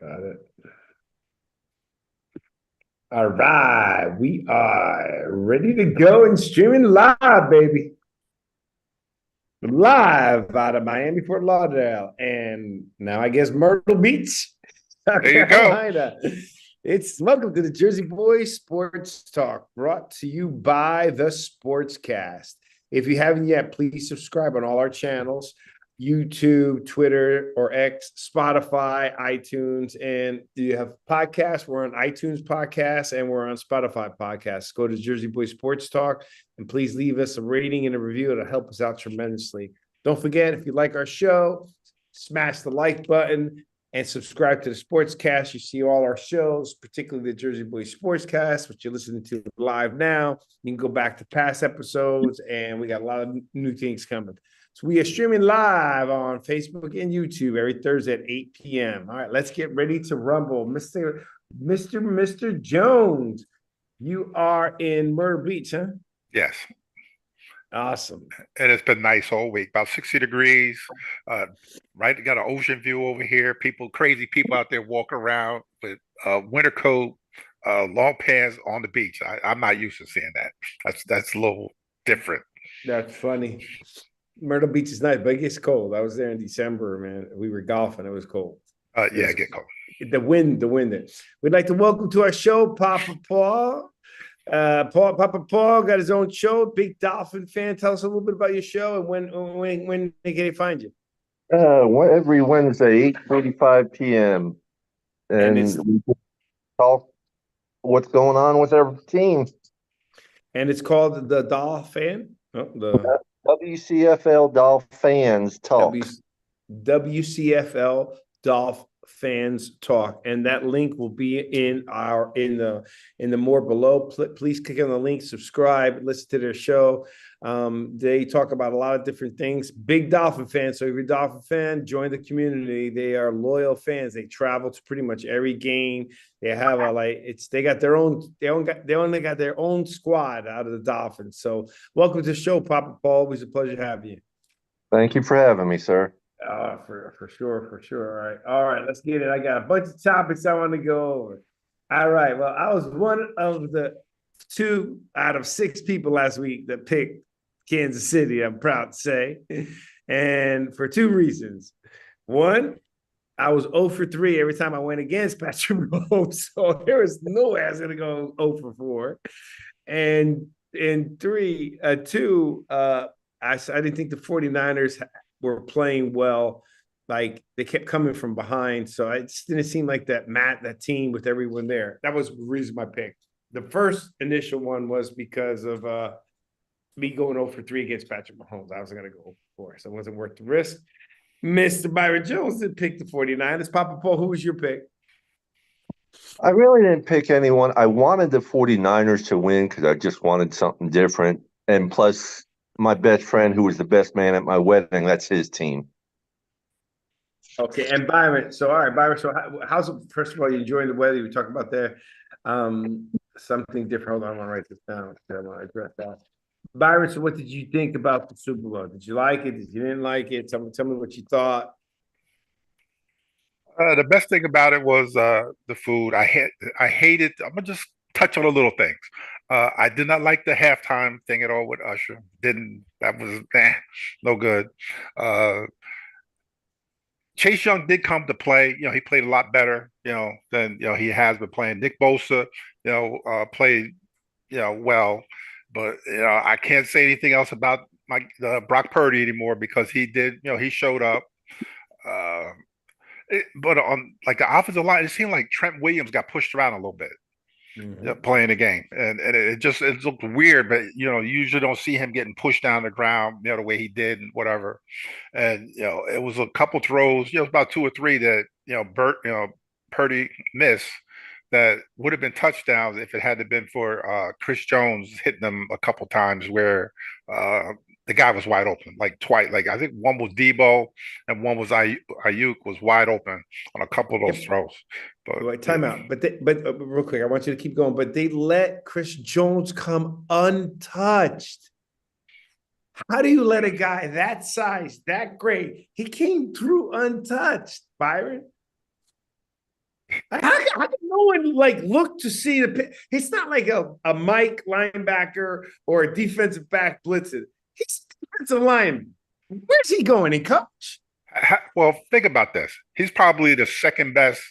Got it. All right. We are ready to go and streaming live, baby. Live out of Miami, Fort Lauderdale. And now I guess Myrtle Beach, South There you go. Carolina. It's welcome to the Jersey Boys Sports Talk, brought to you by the Sportscast. If you haven't yet, please subscribe on all our channels. YouTube, Twitter, or X, Spotify, iTunes, and do you have podcasts? We're on iTunes podcasts and we're on Spotify podcasts. Go to Jersey Boy Sports Talk and please leave us a rating and a review. It'll help us out tremendously. Don't forget, if you like our show, smash the like button and subscribe to the Sportscast. You see all our shows, particularly the Jersey Boy Sportscast, which you're listening to live now. You can go back to past episodes, and we got a lot of new things coming. So we are streaming live on Facebook and YouTube every Thursday at 8 p.m. All right, let's get ready to rumble. Mr. Jones, you are in Myrtle Beach, huh? Yes. Awesome. And it's been nice all week, about 60 degrees. Right, got an ocean view over here. Crazy people out there walking around with winter coat, long pants on the beach. I'm not used to seeing that. That's a little different. That's funny. Myrtle Beach is nice, but it gets cold. I was there in December, man. We were golfing. It was cold. Yeah, it get cold. The wind. We'd like to welcome to our show, Papa Paul. Papa Paul got his own show. Big Dolphin fan. Tell us a little bit about your show and when they can find you. Every Wednesday, 8:45 p.m. And we talk what's going on with our team. And it's called the Dolphin. The WCFL Dolphins Talk. WCFL Dolphins Talk, and that link will be in the more below. Please click on the link, subscribe, listen to their show. They talk about a lot of different things. Big Dolphin fans, so if you're a Dolphin fan, join the community. They are loyal fans. They travel to pretty much every game. They have they only got their own squad out of the Dolphins. So welcome to the show, Papa Paul. Always a pleasure to have you. Thank you for having me, sir. For sure. All right, let's get it. I got a bunch of topics I want to go over. All right. Well, I was one of the 2 out of 6 people last week that picked Kansas City, I'm proud to say. And for 2 reasons. One, I was 0 for 3 every time I went against Patrick Mahomes. So there was no way I was going to go 0 for 4. And 2, I didn't think the 49ers were playing well. Like, they kept coming from behind. So it just didn't seem like that team with everyone there. That was the reason I picked. The first initial one was because of me going 0 for 3 against Patrick Mahomes. I was going to go 0 for 4, so it wasn't worth the risk. Mr. Byron Jones did pick the 49ers. Papa Paul, who was your pick? I really didn't pick anyone. I wanted the 49ers to win because I just wanted something different. And plus, my best friend, who was the best man at my wedding, that's his team. Okay, and Byron. So, all right, Byron. So, how's it? First of all, you enjoying the weather? You talking about there something different. Hold on, I want to write this down. I want to address that. Byron, so what did you think about the Super Bowl? Did you like it? Did you didn't like it? Tell me what you thought. The best thing about it was the food. I hated. I'm gonna just touch on the little things. I did not like the halftime thing at all with Usher. That was no good. Chase Young did come to play. He played a lot better, than he has been playing. Nick Bosa, played, well, but I can't say anything else about Brock Purdy anymore because he did, he showed up. But on like the offensive line, it seemed like Trent Williams got pushed around a little bit. Playing the game, and it looked weird, but you usually don't see him getting pushed down the ground, the way he did and whatever. And it was a couple throws, about 2 or 3 that Purdy missed that would have been touchdowns if it hadn't been for Chris Jones hitting them a couple times where the guy was wide open, like twice. Like I think one was Debo and one was Ayuk was wide open on a couple of those throws. But wait, time out. But real quick, I want you to keep going. But they let Chris Jones come untouched. How do you let a guy that size, that great? He came through untouched, Byron. How can no one like look to see it's not like a Mike linebacker or a defensive back blitzing. He's a defensive lineman. Where's he going in coach? Well, think about this. He's probably the second best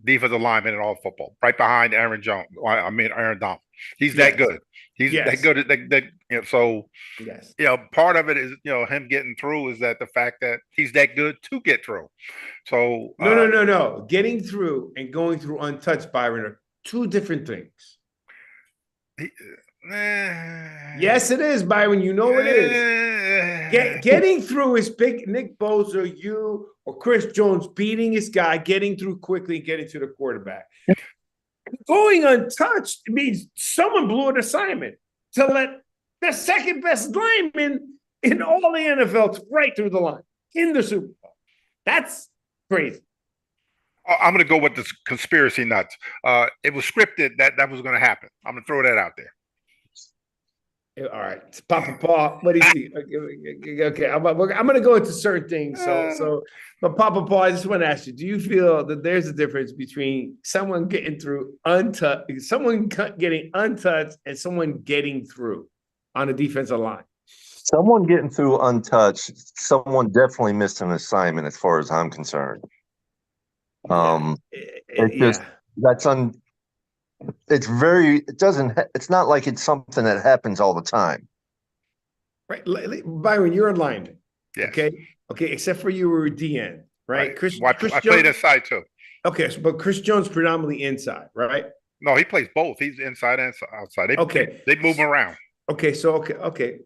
defensive lineman in all football, right behind Aaron Jones. I mean, Aaron Donald. He's that good. He's that good. So, yes, part of it is, him getting through is that the fact that he's that good to get through. So, no. Getting through and going through untouched, Byron, are two different things. Yes, it is, Byron. You know it is. Getting through is big. Nick Bosa, you or Chris Jones beating his guy, getting through quickly, getting to the quarterback. Going untouched means someone blew an assignment to let the second best lineman in all the NFL right through the line in the Super Bowl. That's crazy. I'm going to go with this conspiracy nuts. It was scripted that was going to happen. I'm going to throw that out there. All right, Papa Paul, what do you see? Okay, I'm going to go into certain things. But Papa Paul, I just want to ask you: do you feel that there's a difference between someone getting through untouched, someone getting untouched, and someone getting through on a defensive line? Someone getting through untouched. Someone definitely missed an assignment, as far as I'm concerned. It's not like it's something that happens all the time. Right. Byron, you're a lineman. Yes. Okay. Except for you were a DN, right? Chris I played inside too. Okay. But Chris Jones predominantly inside, right? No, he plays both. He's inside and outside. They move him around. Okay. So, okay.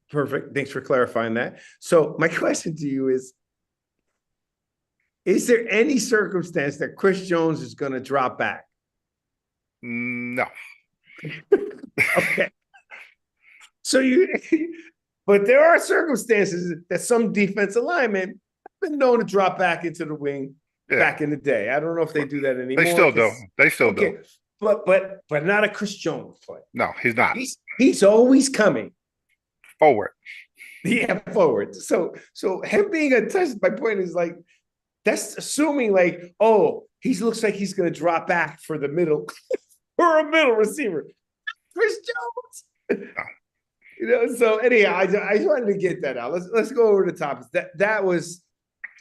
Perfect. Thanks for clarifying that. So my question to you is there any circumstance that Chris Jones is going to drop back? No. Okay. But there are circumstances that some defensive linemen have been known to drop back into the wing back in the day. I don't know if they do that anymore. They still do. But not a Chris Jones play. No, he's not. He's always coming forward. Yeah, forward. So him being untouched, my point is like, that's assuming like, oh, he looks like he's going to drop back for the middle or a middle receiver. Chris Jones. So anyhow, I just wanted to get that out. Let's go over the topics. That was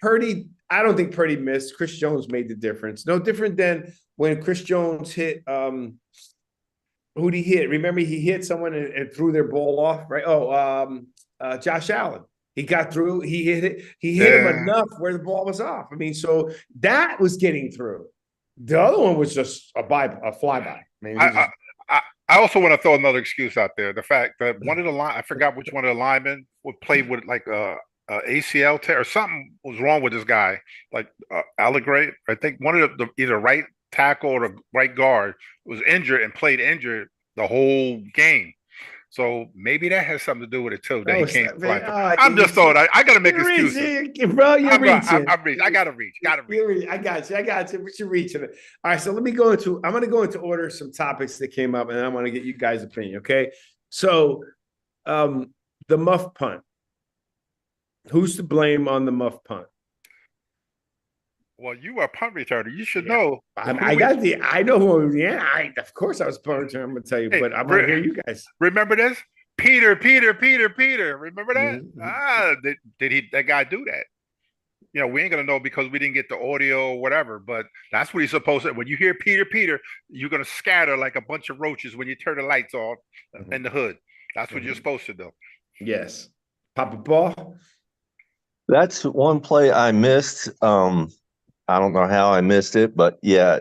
Purdy. I don't think Purdy missed. Chris Jones made the difference. No different than when Chris Jones hit who'd he hit? Remember, he hit someone and threw their ball off, right? Josh Allen. He got through. He hit it. He hit him enough where the ball was off. I mean, so that was getting through. The other one was just a flyby. I also want to throw another excuse out there. The fact that I forgot which one of the linemen would play with like ACL tear or something was wrong with this guy. Like Allegre, I think one of the either right tackle or the right guard was injured and played injured the whole game. So maybe that has something to do with it too. That he can't fly. I'm just throwing. I got to make excuses, bro. You're reaching. I got to reach. I got you. But you're reaching it. All right. So let me go into. I'm going to go into order some topics that came up, and I want to get you guys' opinion. Okay. So, the muff punt. Who's to blame on the muff punt? Well, you are a punt returner. You should know. I know who. Yeah, of course I was punt returner. I'm gonna tell you, but I'm gonna hear you guys. Remember this? Peter. Remember that? Mm-hmm. Did that guy do that? We ain't gonna know because we didn't get the audio or whatever. But that's what he's supposed to. When you hear Peter, you're gonna scatter like a bunch of roaches when you turn the lights off in the hood. That's what you're supposed to do. Yes, Papa Paul. That's one play I missed. I don't know how I missed it, but yeah,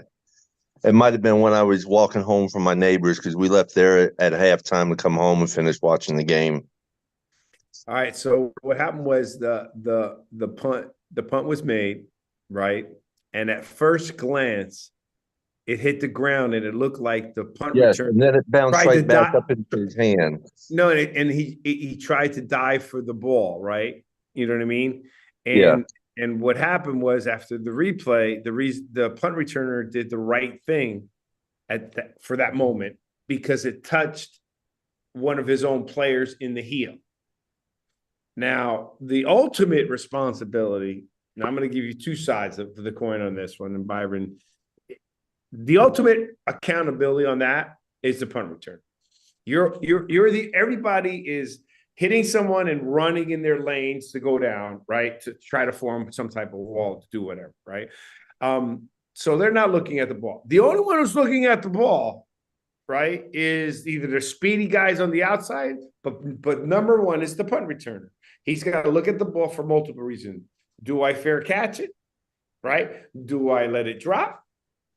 it might have been when I was walking home from my neighbors because we left there at halftime to come home and finish watching the game. All right. So what happened was the punt was made, right? And at first glance, it hit the ground and it looked like the punt return. And then it bounced right back up into his hand. No, and he tried to dive for the ball, right? You know what I mean? And what happened was after the replay, the punt returner did the right thing for that moment because it touched one of his own players in the heel. Now, the ultimate responsibility, and I'm going to give you two sides of the coin on this one, and Byron, The ultimate accountability on that is the punt return. Everybody is hitting someone and running in their lanes to go down, right? To try to form some type of wall to do whatever, right? So they're not looking at the ball. The only one who's looking at the ball, right, is either the speedy guys on the outside, but number one is the punt returner. He's got to look at the ball for multiple reasons. Do I fair catch it? Right? Do I let it drop?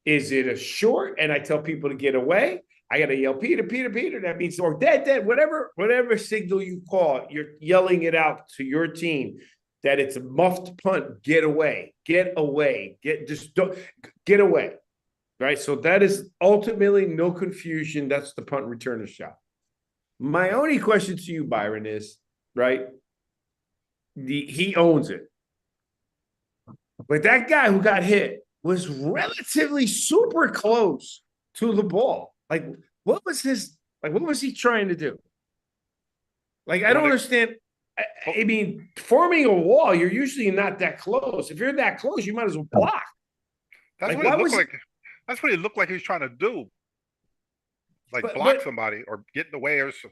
Is it a short? And I tell people to get away. I got to yell, Peter, Peter, Peter. That means, or dead, whatever signal you call, you're yelling it out to your team that it's a muffed punt. Get away, get away, get away. Right. So that is ultimately no confusion. That's the punt returner shot. My only question to you, Byron, is right. He owns it. But that guy who got hit was relatively super close to the ball. Like, what was he trying to do? Like, I don't understand. I mean, forming a wall, you're usually not that close. If you're that close, you might as well block. That's what it looked like. That's what it looked like he was trying to do. Like block somebody or get in the way or something.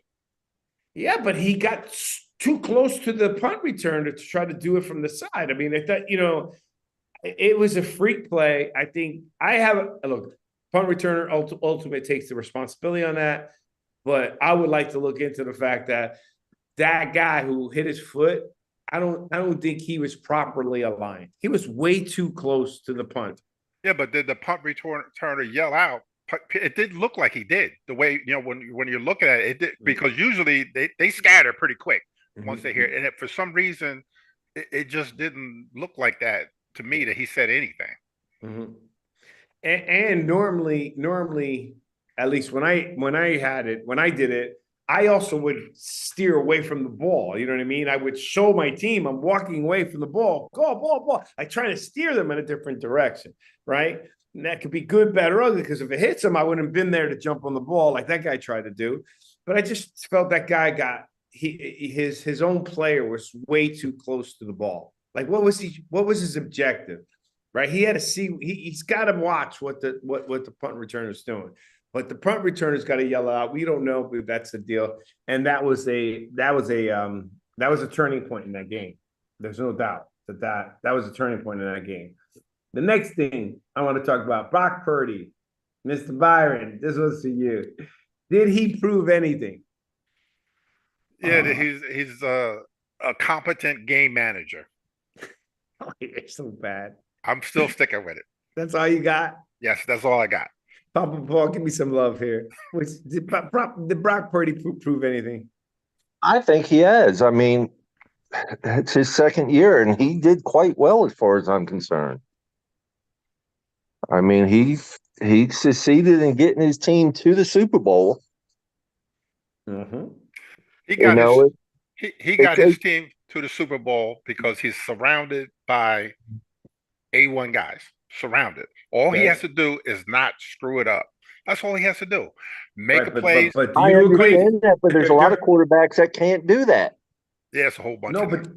Yeah, but he got too close to the punt returner to try to do it from the side. I mean, I thought, it was a freak play. I think look, punt returner ultimate takes the responsibility on that. But I would like to look into the fact that guy who hit his foot, I don't think he was properly aligned. He was way too close to the punt. Yeah, but did the punt returner yell out? It did look like he did. The way, when you're looking at it, it did, because usually they scatter pretty quick once they hear it. And for some reason, it just didn't look like that to me that he said anything. Mm-hmm. And normally, at least when I did it, I also would steer away from the ball. You know what I mean? I would show my team I'm walking away from the ball. Go, ball. I try to steer them in a different direction, right? And that could be good, bad, or ugly, because if it hits him, I wouldn't have been there to jump on the ball like that guy tried to do. But I just felt that guy his own player was way too close to the ball. Like, what was his objective? Right? He had to see, he's got to watch what the punt returner is doing. But the punt returner's got to yell out. We don't know if that's the deal. And that was a turning point in that game. There's no doubt that was a turning point in that game. The next thing I want to talk about, Brock Purdy, Mr. Byron. This was for you. Did he prove anything? Yeah, he's a competent game manager. Oh, you're so bad. I'm still sticking with it. That's all you got? Yes, that's all I got. Papa Paul, give me some love here. Did Brock Purdy prove anything? I think he has. I mean, it's his second year, and he did quite well as far as I'm concerned. I mean, he succeeded in getting his team to the Super Bowl. Mm-hmm. He got his team to the Super Bowl because he's surrounded by A1 guys. Surrounded. All he has to do is not screw it up. That's all he has to do. Make a play. But I understand that, but there's a lot of quarterbacks that can't do that. Yeah, it's a whole bunch. No, but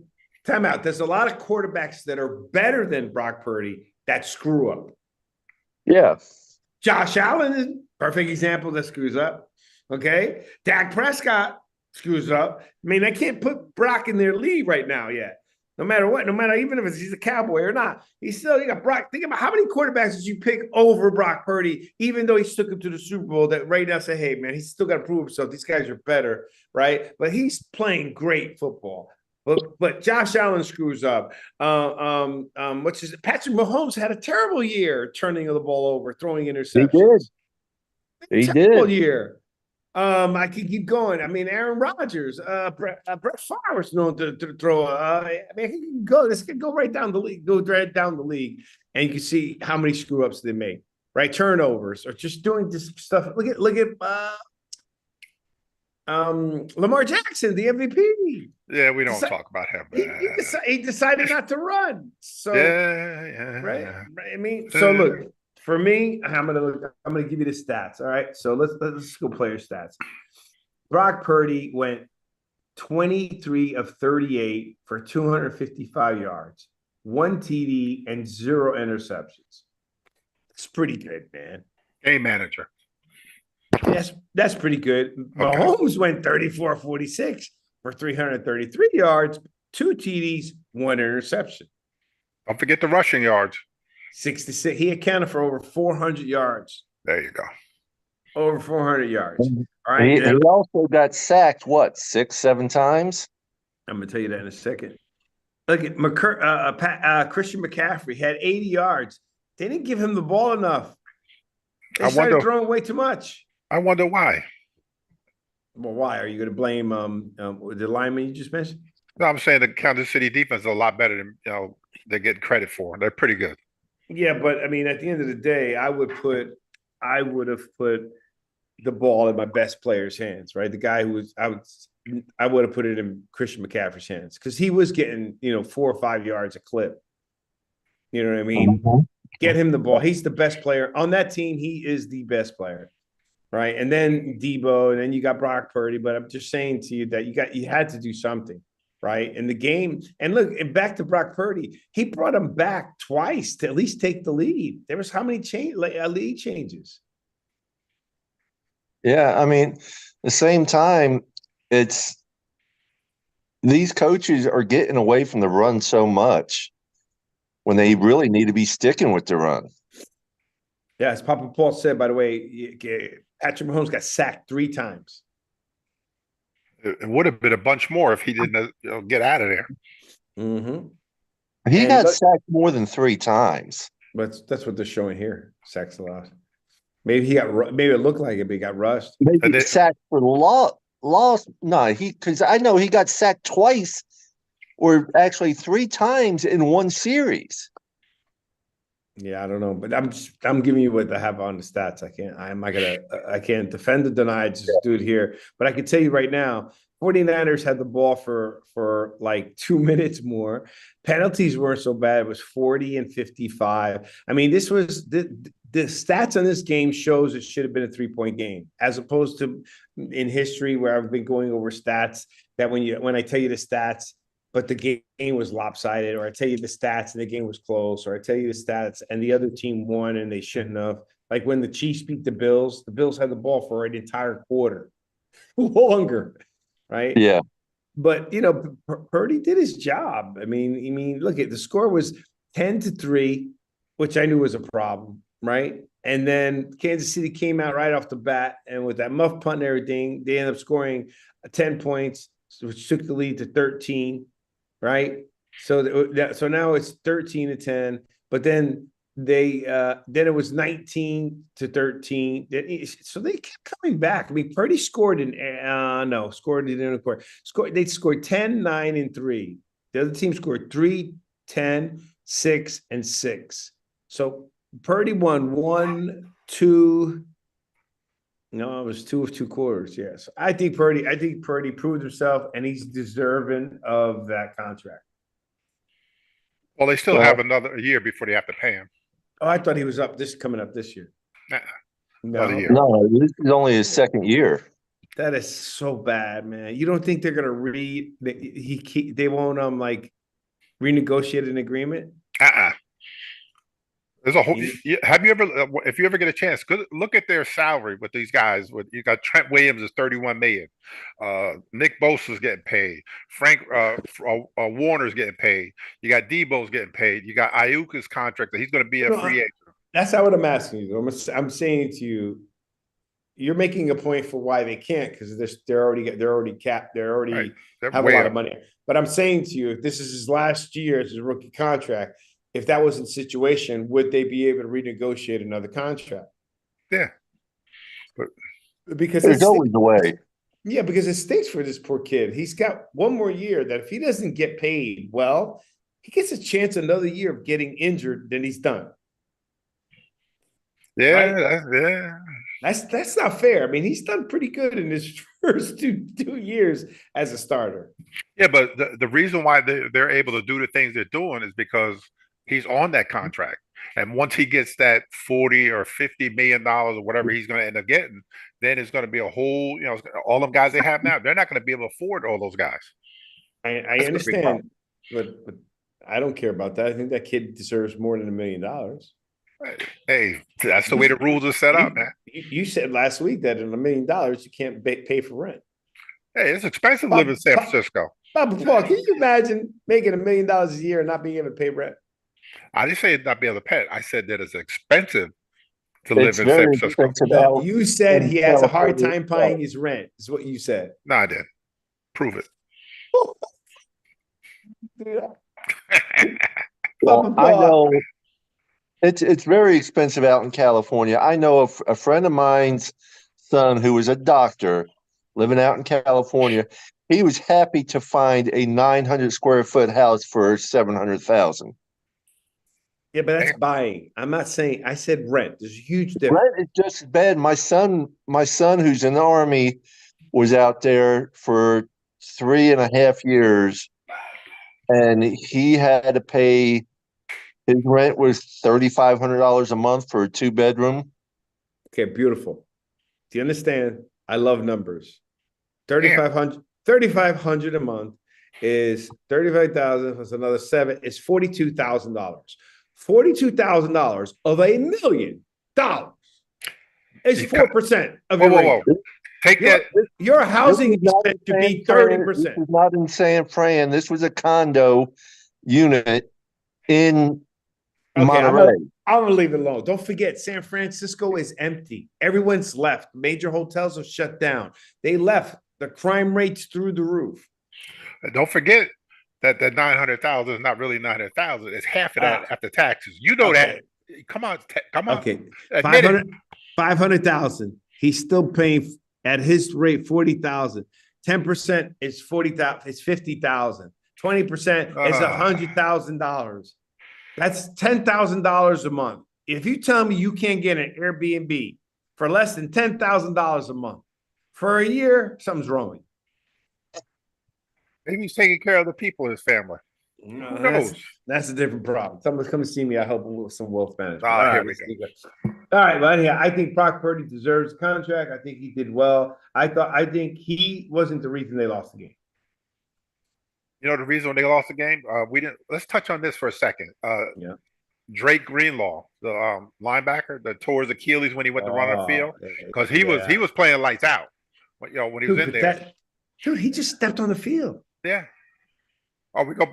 time out. There's a lot of quarterbacks that are better than Brock Purdy that screw up. Yeah. Josh Allen is a perfect example that screws up. Okay. Dak Prescott screws up. I mean, I can't put Brock in their league right now yet. No matter what, even if he's a Cowboy or not, you got Brock. Think about how many quarterbacks did you pick over Brock Purdy, even though he took him to the Super Bowl, that right now say, hey, man, he's still got to prove himself. These guys are better, right? But he's playing great football. But Josh Allen screws up. Patrick Mahomes had a terrible year turning the ball over, throwing interceptions. He did. Terrible year. I could keep going. I mean, Aaron Rodgers, Brett Favre was known to throw. I mean, he can go. This could go right down the league. Go right down the league, and you can see how many screw ups they make. Right, turnovers or just doing this stuff. Look at Lamar Jackson, the MVP. Yeah, we don't talk about him. He decided not to run. So right. I mean, so look. For me, I'm gonna give you the stats. All right. So let's go player stats. Brock Purdy went 23 of 38 for 255 yards, 1 TD, and 0 interceptions. It's pretty good, man. Game manager. That's pretty good. Okay. Mahomes went 34-46 for 333 yards, 2 TDs, 1 interception. Don't forget the rushing yards. 66. He accounted for over 400 yards. There you go. Over 400 yards. All He, right. he also got sacked, what, 6, 7 times? I'm going to tell you that in a second. Look at Christian McCaffrey had 80 yards. They didn't give him the ball enough. They started throwing way too much. I wonder why. Well, why? Are you going to blame the lineman you just mentioned? No, I'm saying the Kansas City defense is a lot better than they get credit for. They're pretty good. Yeah, but I mean, at the end of the day, I would have put the ball in my best player's hands, right? The guy who was I would have put it in Christian McCaffrey's hands because he was getting 4 or 5 yards a clip. You know what I mean? Mm-hmm. Get him the ball. He's the best player on that team. He is the best player, right? And then Debo, and then you got Brock Purdy. But I'm just saying to you that you had to do something, right? In the game, and look, and back to Brock Purdy, he brought him back twice to at least take the lead. There was how many lead changes? Yeah, I mean, at the same time, it's these coaches are getting away from the run so much when they really need to be sticking with the run. Yeah, as Papa Paul said, by the way, Patrick Mahomes got sacked 3 times. It would have been a bunch more if he didn't get out of there. Mm-hmm. He got sacked more than 3 times. But that's what they're showing here. Sacks a lot. Maybe maybe it looked like it, but he got rushed. Maybe sacked for loss. No, because I know he got sacked twice, or actually 3 times in one series. Yeah, I don't know, but I'm giving you what I have on the stats. I can't defend or deny. Just do it here. But I can tell you right now, 49ers had the ball for like 2 minutes more. Penalties weren't so bad. It was 40 and 55. I mean, this was the stats on this game shows it should have been a 3-point game, as opposed to in history where I've been going over stats that when I tell you the stats, but the game was lopsided, or I tell you the stats and the game was close, or I tell you the stats and the other team won and they shouldn't have. Like when the Chiefs beat the Bills had the ball for an entire quarter longer, right? Yeah. But, Purdy did his job. I mean, look at the score was 10-3, which I knew was a problem, right? And then Kansas City came out right off the bat, and with that muff punt and everything, they ended up scoring 10 points, which took the lead to 13. Right. So now it's 13-10, but then then it was 19-13. So they kept coming back. I mean, Purdy scored they scored 10, 9, and 3. The other team scored 3, 10, 6, and 6. So Purdy won 1, 2. No, it was 2 of 2 quarters. Yes, I think Purdy proved himself, and he's deserving of that contract. Well, they still have another year before they have to pay him. Oh, I thought he was coming up this year. Another year. No, this is only his 2nd year. That is so bad, man. You don't think they're gonna they won't renegotiate an agreement? There's a whole. Have you ever, if you ever get a chance, look at their salary with these guys. You got Trent Williams is $31 million, Nick Bosa's getting paid, Frank Warner's getting paid. You got Debo's getting paid. You got Ayuka's contract that he's going to be a free agent. That's not what I'm asking you. I'm saying to you, you're making a point for why they can't, because they're already capped. They already have a lot of money. But I'm saying to you, if this is his last year as a rookie contract, if that wasn't the situation, would they be able to renegotiate another contract? Yeah. But because there's always a way. Yeah, because it stinks for this poor kid. He's got one more year that if he doesn't get paid well, he gets a chance another year of getting injured, then he's done. Yeah, right? Yeah. That's not fair. I mean, he's done pretty good in his first two years as a starter. Yeah, but the reason why they're able to do the things they're doing is because he's on that contract. And once he gets that $40 or $50 million or whatever he's going to end up getting, then it's going to be a whole, all them guys they have now, they're not going to be able to afford all those guys. I understand, but I don't care about that. I think that kid deserves more than $1 million. Hey, that's the way the rules are set up, man. You said last week that in $1 million you can't pay for rent. Hey, it's expensive to live in Papa, San Francisco. Papa Paul, can you imagine making $1 million a year and not being able to pay rent? I didn't say not be able to pay it. I said that it's expensive to live It's in San very Francisco. expensive No, out you said in he has a hard California. time paying his rent. Is what you said. No, I didn't. Prove it. Well, Papa I Paul. know it's very expensive out in California. I know a friend of mine's son who was a doctor living out in California. He was happy to find a 900 square foot house for 700,000. Yeah, but that's buying. I'm not saying. I said rent. There's a huge difference. Rent is just as bad. My son, who's in the army, was out there for 3.5 years, and he had to pay. His rent was $3,500 a month for a 2 bedroom. Okay, beautiful. Do you understand? I love numbers. Damn. 3,500 a month is 35,000 plus another seven is $42,000. $42,000 of $1 million is 4% of Whoa, your whoa, whoa. income. Take that. Your housing expense should be 30%. This was not in San Fran. This was a condo unit in Monterey. I'm gonna leave it alone. Don't forget, San Francisco is empty. Everyone's left. Major hotels are shut down. They left. The crime rates through the roof. Don't forget that the 900,000 is not really 900,000. It's half of that after taxes. You know that. Come on, come on. Okay, Admit it. 500,000. He's still paying at his rate 40,000. 10% is 40,000. It's 50,000. 20% is $100,000. That's $10,000 a month. If you tell me you can't get an Airbnb for less than $10,000 a month for a year, something's wrong with you. Maybe he's taking care of the people in his family. Who knows? That's a different problem. Someone's come to see me. I help him with some wealth management. Here we go. All right, but anyhow, I think Brock Purdy deserves a contract. I think he did well. I think he wasn't the reason they lost the game. You know the reason they lost the game? We didn't. Let's touch on this for a second. Yeah. Drake Greenlaw, the linebacker, that tore his Achilles when he went to run on the field, because he was playing lights out. When he was in there. Dude, he just stepped on the field. Yeah. Oh, we go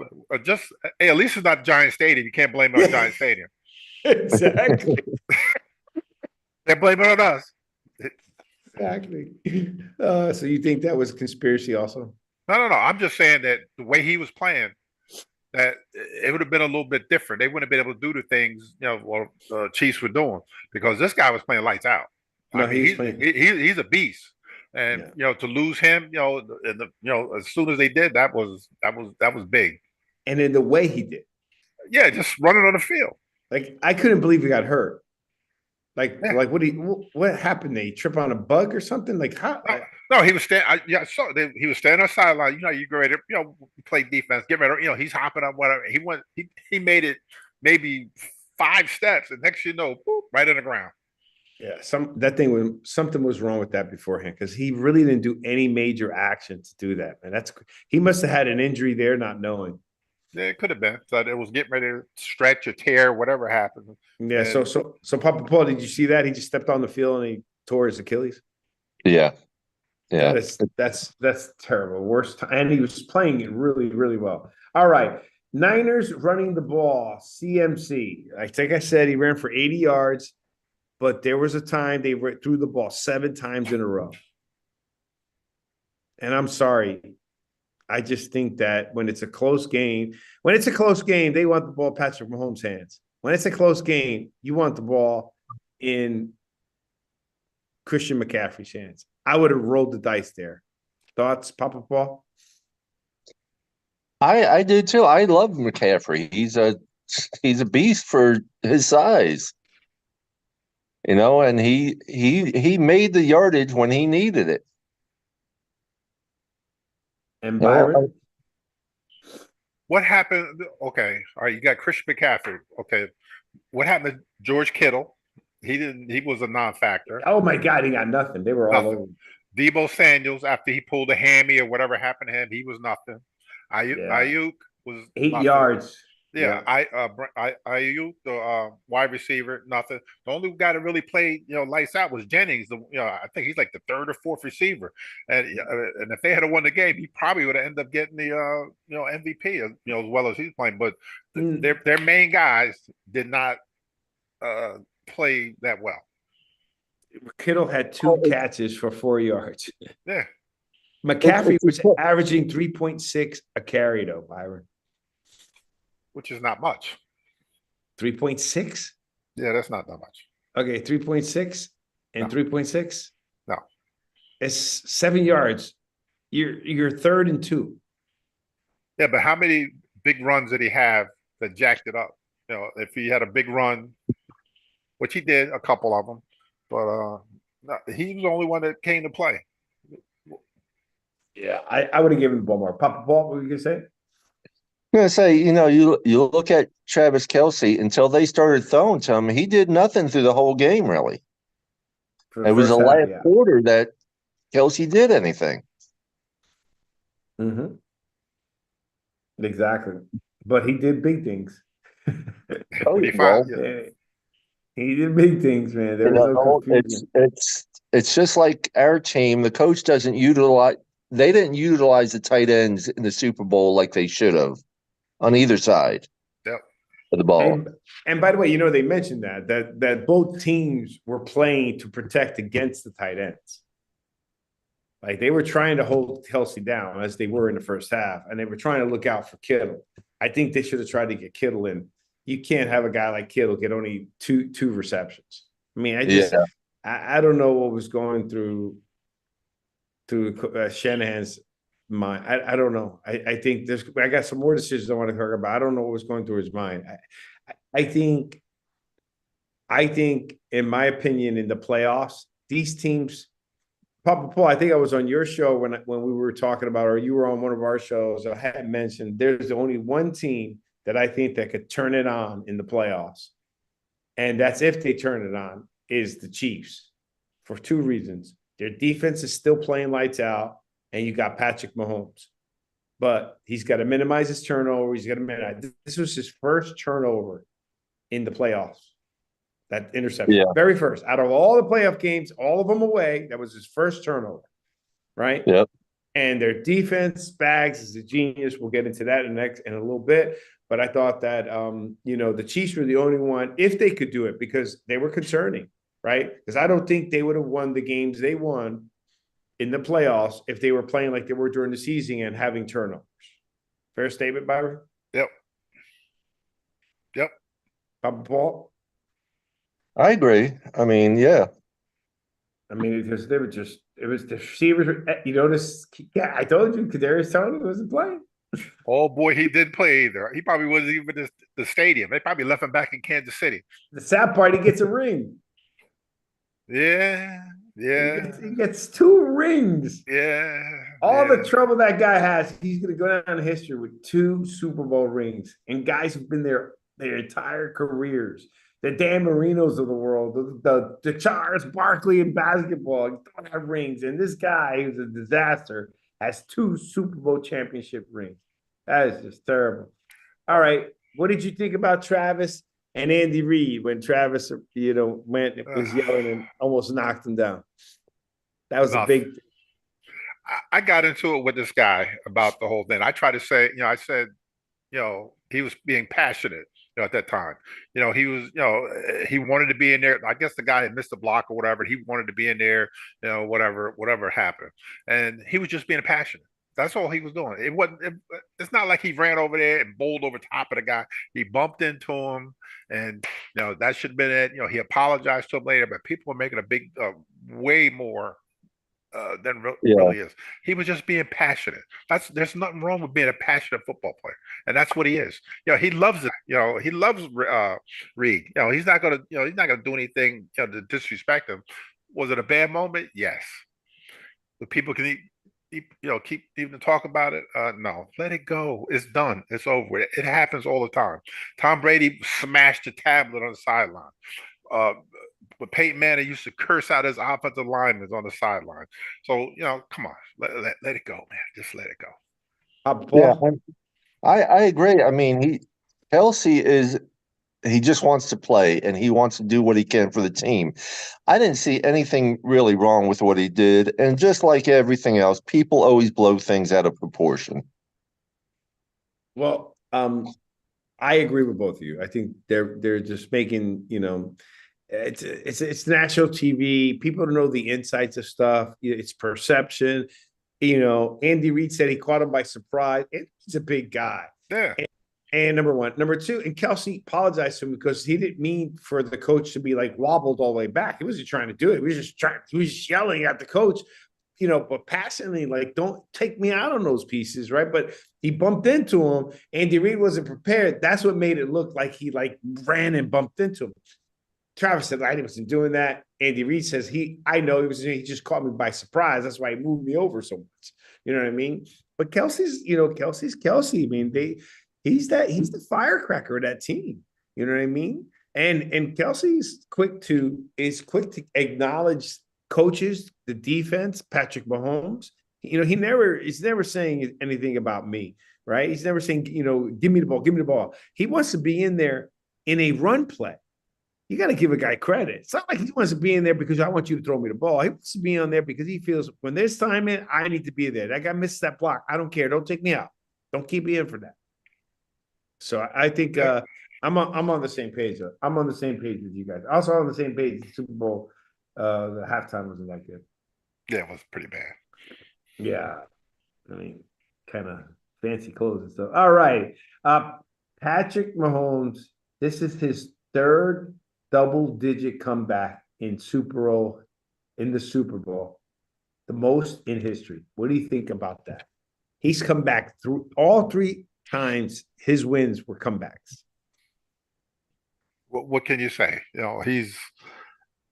hey, at least it's not Giant Stadium. You can't blame it on Giant Stadium. Exactly. They blame it on us. Exactly. So you think that was a conspiracy also? No. I'm just saying that the way he was playing, that it would have been a little bit different. They wouldn't have been able to do the things the Chiefs were doing, because this guy was playing lights out. No, I mean, he's a beast, and to lose him, as soon as they did, that was big. And in the way he did, just running on the field. Like, I couldn't believe he got hurt. Like what happened? They trip on a bug or something? Like how? No, he was standing. He was standing on the sideline. You get ready to, play defense. Get ready. He's hopping up. Whatever. He made it maybe 5 steps, and next you know, boop, right in the ground. Yeah, something was wrong with that beforehand, because he really didn't do any major action to do that. Man, he must have had an injury there, not knowing. Yeah, it could have been. So it was getting ready to stretch or tear, whatever happened. Yeah. And so Papa Paul, did you see that? He just stepped on the field and he tore his Achilles. Yeah. That's terrible. Worst time. And he was playing it really, really well. All right. Niners running the ball. CMC. I think I said he ran for 80 yards, but there was a time they threw the ball 7 times in a row. And I'm sorry. I just think that when it's a close game, they want the ball in Patrick Mahomes' hands. When it's a close game, you want the ball in Christian McCaffrey's hands. I would have rolled the dice there. Thoughts, Papa Paul? I do too. I love McCaffrey. He's a beast for his size. And he made the yardage when he needed it. And Byron? What happened? Okay. All right. You got Christian McCaffrey. Okay. What happened to George Kittle? He was a non-factor. Oh my God, he got nothing. They were all over. Deebo Samuels, after he pulled a hammy or whatever happened to him, he was nothing. Ayuk was 8 nothing. yards. Yeah, IU, the wide receiver, nothing. The only guy that really played, lights out was Jennings. I think he's like the third or fourth receiver, and if they had won the game, he probably would have ended up getting the MVP, as well as he's playing. But their main guys did not play that well. Kittle had 2 catches for 4 yards. Yeah, McCaffrey was averaging 3.6 a carry, though, Byron. which is not much. 3.6? Yeah, that's not that much. Okay, 3.6 and 3.6? No. It's 7 yards. You're 3rd and 2. Yeah, but how many big runs did he have that jacked it up? If he had a big run, which he did, a couple of them, but no, he was the only one that came to play. Yeah, I would have given the ball more. Papa Paul, what were you gonna say? I'm gonna say, you look at Travis Kelce until they started throwing to him, he did nothing through the whole game, really. It was the last quarter that Kelce did anything. Mm-hmm. Exactly. But he did big things. He did big things, man. There was no confusion. It's just like our team. The coach doesn't utilize. They didn't utilize the tight ends in the Super Bowl like they should have on either side of the ball. And by the way, they mentioned that both teams were playing to protect against the tight ends. Like they were trying to hold Kelce down as they were in the first half, and they were trying to look out for Kittle. I think they should have tried to get Kittle in. You can't have a guy like Kittle get only two receptions. I mean, I don't know what was going through Shanahan's mind. I don't know. I think I got some more decisions I want to talk about. I don't know what was going through his mind. I think, in my opinion, in the playoffs, these teams, Papa Paul, I think I was on your show when we were talking about, or you were on one of our shows. I had mentioned there's only one team that I think that could turn it on in the playoffs, and that's if they turn it on, is the Chiefs, for 2 reasons. Their defense is still playing lights out, and you got Patrick Mahomes. But he's got to minimize his turnover. He's got to minimize. This was his first turnover in the playoffs. That interception. Very first. Out of all the playoff games, all of them away, that was his first turnover. Right? Yep. And their defense, Spags is a genius. We'll get into that in a little bit. But I thought that, the Chiefs were the only one, if they could do it, because they were concerning, right? Because I don't think they would have won the games they won in the playoffs if they were playing like they were during the season and having turnovers. Fair statement, Byron? Yep. Papa Paul? I agree. I mean, yeah. I mean, it was the receivers. You notice, I told you, Kadarius Toney wasn't playing. Oh boy, he didn't play either. He probably wasn't even in the stadium. They probably left him back in Kansas City. The sad part, he gets a ring. Yeah. He gets 2 rings. Yeah. All the trouble that guy has, he's going to go down in history with 2 Super Bowl rings, and guys who've been there their entire careers. The Dan Marinos of the world, the Charles Barkley in basketball, don't have rings, and this guy who's a disaster has 2 Super Bowl championship rings. That is just terrible. All right, what did you think about Travis and Andy Reid when Travis, was yelling and almost knocked him down? That was a big thing. I got into it with this guy about the whole thing. I tried to say, I said, he was being passionate, at that time. He was, he wanted to be in there. I guess the guy had missed a block or whatever. He wanted to be in there, whatever happened. And he was just being passionate. That's all he was doing. It's not like he ran over there and bowled over top of the guy. He bumped into him, and that should have been it. He apologized to him later, but people were making a big, way more than really is. He was just being passionate. There's nothing wrong with being a passionate football player, and that's what he is. He loves it. He loves Reed. He's not gonna do anything to disrespect him. Was it a bad moment? Yes. But people can keep even talk about it. No, let it go. It's done. It's over. It happens all the time. Tom Brady smashed the tablet on the sideline. But Peyton Manning used to curse out his offensive linemen on the sideline. So, come on, let it go, man. Just let it go. Yeah, I agree. I mean, Kelsey is he just wants to play and he wants to do what he can for the team. I didn't see anything really wrong with what he did. And just like everything else, people always blow things out of proportion. Well, I agree with both of you. I think they're just making, it's national TV. People don't know the insights of stuff. It's perception. Andy Reid said he caught him by surprise. He's a big guy. Yeah. And number one. Number two, and Kelsey apologized to him because he didn't mean for the coach to be like wobbled all the way back. He wasn't trying to do it. He was just yelling at the coach, but passingly, like, don't take me out on those pieces, right? But he bumped into him. Andy Reid wasn't prepared. That's what made it look like he ran and bumped into him. Travis said, I wasn't doing that. Andy Reid says, I know he just caught me by surprise. That's why he moved me over so much. You know what I mean? But Kelsey's Kelsey. I mean, he's the firecracker of that team. You know what I mean? And Kelsey's quick to acknowledge coaches, the defense, Patrick Mahomes. He's never saying anything about me, right? He's never saying, give me the ball. He wants to be in there in a run play. You got to give a guy credit. It's not like he wants to be in there because I want you to throw me the ball. He wants to be on there because he feels when there's time in, I need to be there. That guy missed that block. I don't care. Don't take me out. Don't keep me in for that. So I think I'm on the same page. I'm on the same page with you guys. Also on the same page. The Super Bowl, the halftime wasn't that good. Yeah, it was pretty bad. Yeah, I mean, kind of fancy clothes and stuff. All right, Patrick Mahomes. This is his third double-digit comeback in the Super Bowl, the most in history. What do you think about that? He's come back through all three times. His wins were comebacks. What can you say?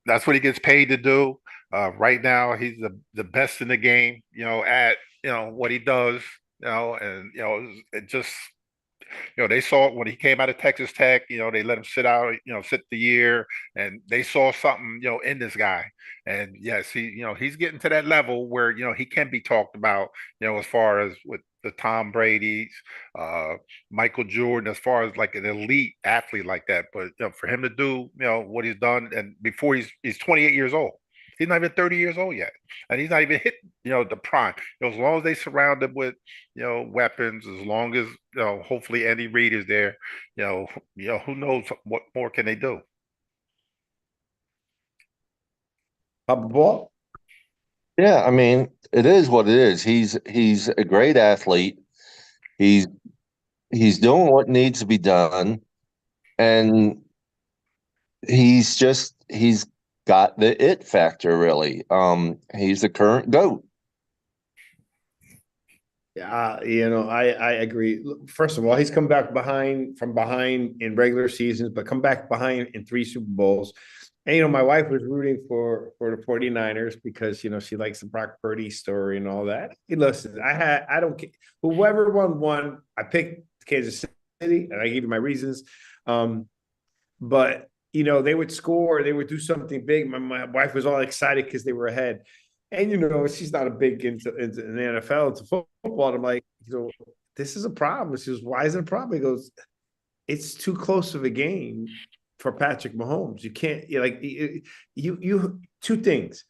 That's what he gets paid to do. Right now, he's the best in the game. At what he does. And it just they saw it when he came out of Texas Tech. They let him sit the year, and they saw something, in this guy. And yes, he's getting to that level where he can be talked about, as far as with the Tom Brady's, Michael Jordan, as far as like an elite athlete like that. But for him to do, what he's done, and before he's 28 years old. He's not even 30 years old yet. And he's not even hit, the prime. As long as they surround him with, weapons, as long as, hopefully Andy Reid is there, who knows what more can they do? Papa Ball? Yeah, I mean, it is what it is. He's a great athlete. He's doing what needs to be done. And he's got the it factor, really. He's the current GOAT. Yeah, I agree. First of all, he's come back from behind in regular seasons, but come back behind in 3 Super Bowls. And my wife was rooting for the 49ers because she likes the Brock Purdy story and all that. Hey, listen, I don't care. Whoever won. I picked Kansas City, and I gave you my reasons. But they would score, they would do something big. My wife was all excited because they were ahead. And she's not a big into the NFL, into football. And I'm like, this is a problem. She goes, why is it a problem? He goes, it's too close of a game for Patrick Mahomes. You can't you two things.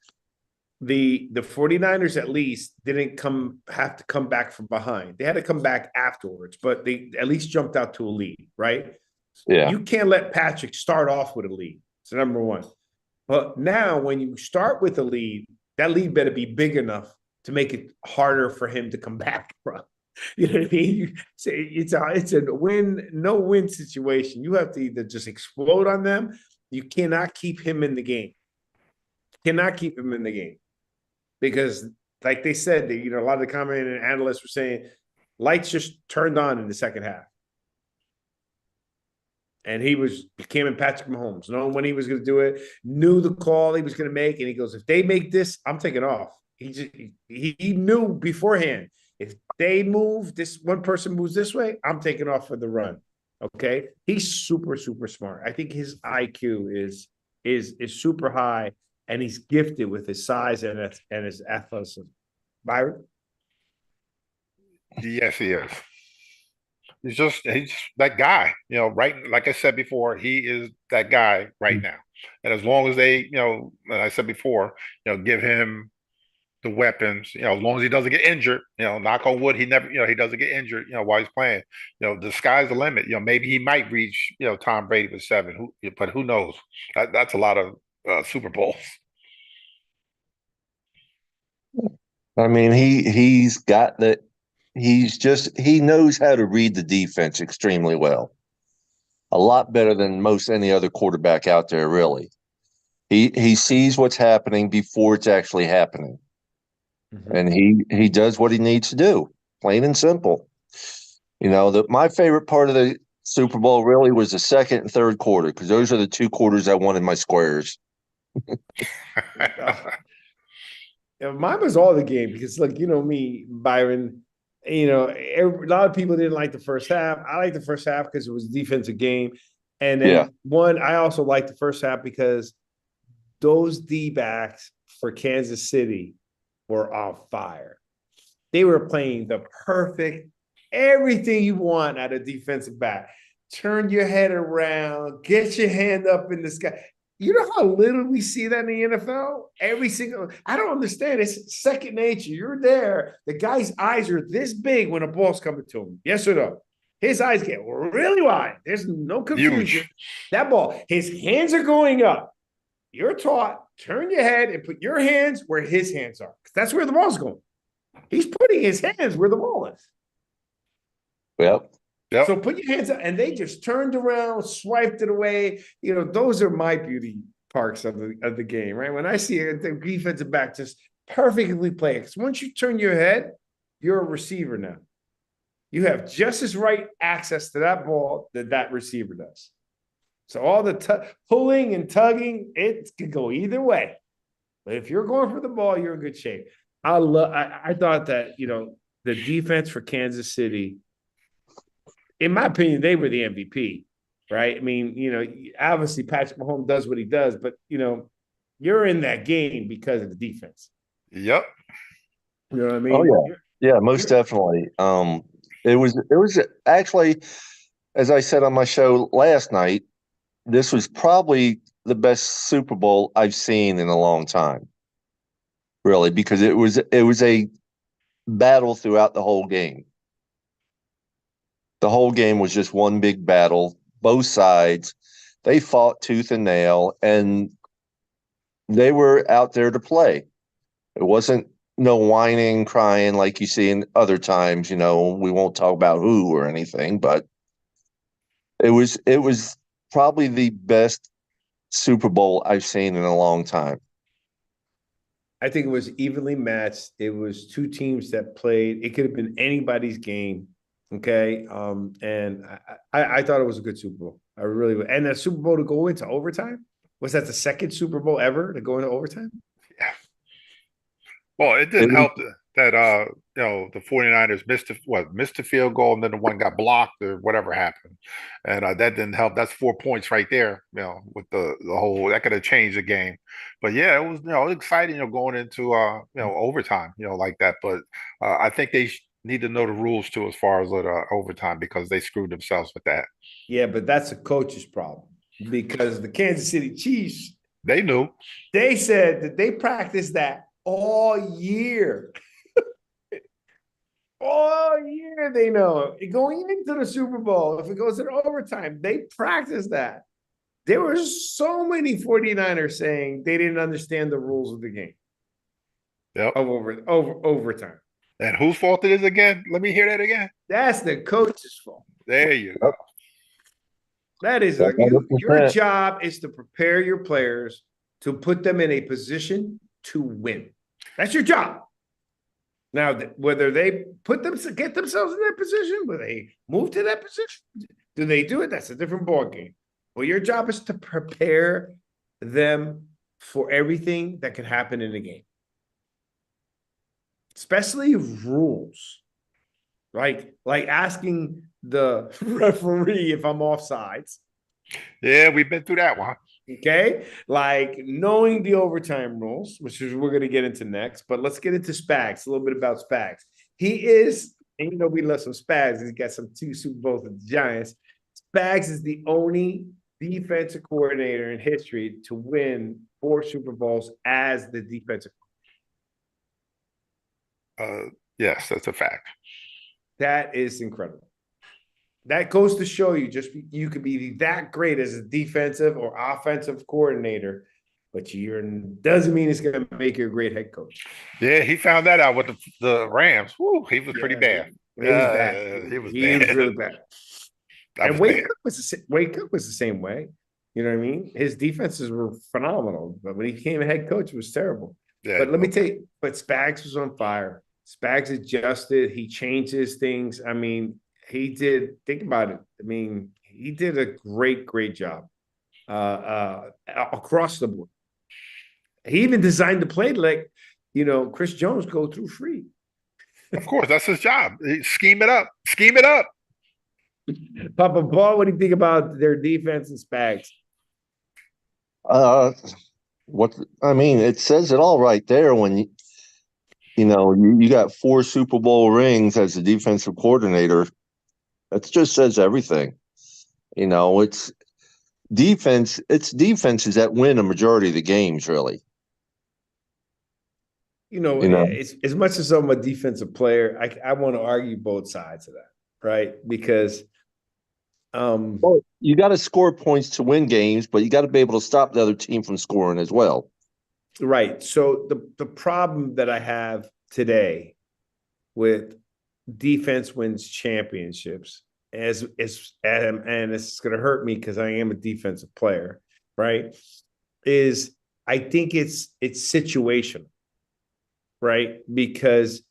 The 49ers at least didn't have to come back from behind. They had to come back afterwards, but they at least jumped out to a lead, right? Yeah. You can't let Patrick start off with a lead. So number one. But now when you start with a lead, that lead better be big enough to make it harder for him to come back from. You know what I mean? It's a no-win situation. You have to either just explode on them. You cannot keep him in the game. Because, like they said, a lot of the commentators and analysts were saying, lights just turned on in the second half. And he became Patrick Mahomes, knowing when he was going to do it, knew the call he was going to make, and he goes, "If they make this, I'm taking off." He knew beforehand, if they move, this one person moves this way, I'm taking off for the run. Okay, he's super, super smart. I think his IQ is super high, and he's gifted with his size and his athleticism. Byron? Yes, he is. he's that guy. Right? Like I said before, he is that guy right now. And as long as they, like I said before, give him the weapons, as long as he doesn't get injured, knock on wood, he never, he doesn't get injured, while he's playing. The sky's the limit. Maybe he might reach, Tom Brady with 7. But who knows? That's a lot of Super Bowls. I mean, he's got that. He knows how to read the defense extremely well. A lot better than most any other quarterback out there, really. He sees what's happening before it's actually happening. And he does what he needs to do, plain and simple. My favorite part of the Super Bowl really was the second and third quarter, because those are the 2 quarters I won in my squares. Mine was all the game because, look, me, Byron. A lot of people didn't like the first half. I liked the first half because it was a defensive game, and then I also liked the first half because those D-backs for Kansas City were on fire. They were playing the perfect everything you want out of defensive back. Turn your head around, get your hand up in the sky. You know how little we see that in the NFL? I don't understand. It's second nature. You're there. The guy's eyes are this big when a ball's coming to him. Yes or no? His eyes get really wide. There's no confusion. Huge. That ball, his hands are going up. You're taught, turn your head and put your hands where his hands are. That's where the ball's going. He's putting his hands where the ball is. Yep. So put your hands up, and they just turned around, swiped it away. Those are my beauty parts of the game, right? When I see the defensive back just perfectly play, because once you turn your head, you're a receiver now. You have just as right access to that ball that receiver does. So all the pulling and tugging, it could go either way. But if you're going for the ball, you're in good shape. I thought that, the defense for Kansas City, in my opinion, they were the MVP, right? I mean, obviously Patrick Mahomes does what he does, but, you're in that game because of the defense. Yep. You know what I mean? Oh, yeah. Yeah, most definitely. It was actually, as I said on my show last night, this was probably the best Super Bowl I've seen in a long time, really, because it was a battle throughout the whole game. The whole game was just one big battle. Both sides, they fought tooth and nail, and they were out there to play. It wasn't no whining, crying like you see in other times. We won't talk about who or anything, but it was probably the best Super Bowl I've seen in a long time. I think it was evenly matched. It was 2 teams that played. It could have been anybody's game. Okay. And I thought it was a good Super Bowl. I really would. And that Super Bowl to go into overtime, was that the second Super Bowl ever to go into overtime? Yeah. Well, it didn't help that the 49ers missed the field goal, and then the one got blocked or whatever happened. And that didn't help. That's 4 points right there, with the whole that could have changed the game. But yeah, it was it was exciting, going into overtime, like that. But I think they need to know the rules too as far as overtime, because they screwed themselves with that. Yeah, but that's a coach's problem, because the Kansas City Chiefs, they knew. They said that they practiced that all year. All year they know. Going into the Super Bowl, if it goes into overtime, they practice that. There were so many 49ers saying they didn't understand the rules of the game. Yep. Of overtime. And whose fault it is again? Let me hear that again. That's the coach's fault. There you go. That is your job is to prepare your players to put them in a position to win. That's your job. Now, whether they get themselves in that position, whether they move to that position, do they do it? That's a different ballgame. Well, your job is to prepare them for everything that can happen in the game, especially rules, like asking the referee if I'm offsides. Yeah, we've been through that one. Okay, like knowing the overtime rules, which is we're going to get into next, but let's get into Spags, a little bit about Spags. He is And you know we love some Spags. He's got some 2 Super Bowls with the Giants. Spags is the only defensive coordinator in history to win 4 Super Bowls as the defensive. Yes, that's a fact. That is incredible. That goes to show you you could be that great as a defensive or offensive coordinator, but you doesn't mean it's going to make you a great head coach. Yeah, he found that out with the Rams. Woo, he was pretty bad. He was bad. He was He bad. was really bad. That And was bad. Wake Up was the same way. You know what I mean? His defenses were phenomenal, but when he became a head coach, it was terrible. Yeah, But let me tell you, but Spags was on fire. Spags adjusted. He changes things. I mean, he did. Think about it. I mean, he did a great job across the board. He even designed the play like, Chris Jones go through free. of course, that's his job. Scheme it up. Scheme it up. Papa Ball, what do you think about their defense and Spags? It says it all right there when you got 4 Super Bowl rings as a defensive coordinator. That just says everything. It's defenses that win a majority of the games, really. As much as I'm a defensive player, I want to argue both sides of that, right? Because well, you got to score points to win games, but you got to be able to stop the other team from scoring as well. Right. So the problem that I have today with defense wins championships and it's going to hurt me because I am a defensive player, right? Is I think it's situational, right? Because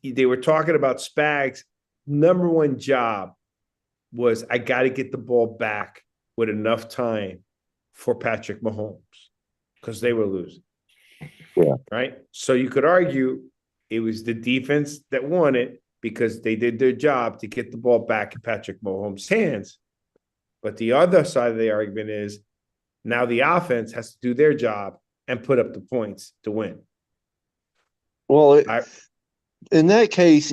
they were talking about Spags' number one job was I got to get the ball back with enough time for Patrick Mahomes because they were losing. Yeah. Right. So you could argue it was the defense that won it because they did their job to get the ball back in Patrick Mahomes' hands. But the other side of the argument is now the offense has to do their job and put up the points to win. Well, in that case,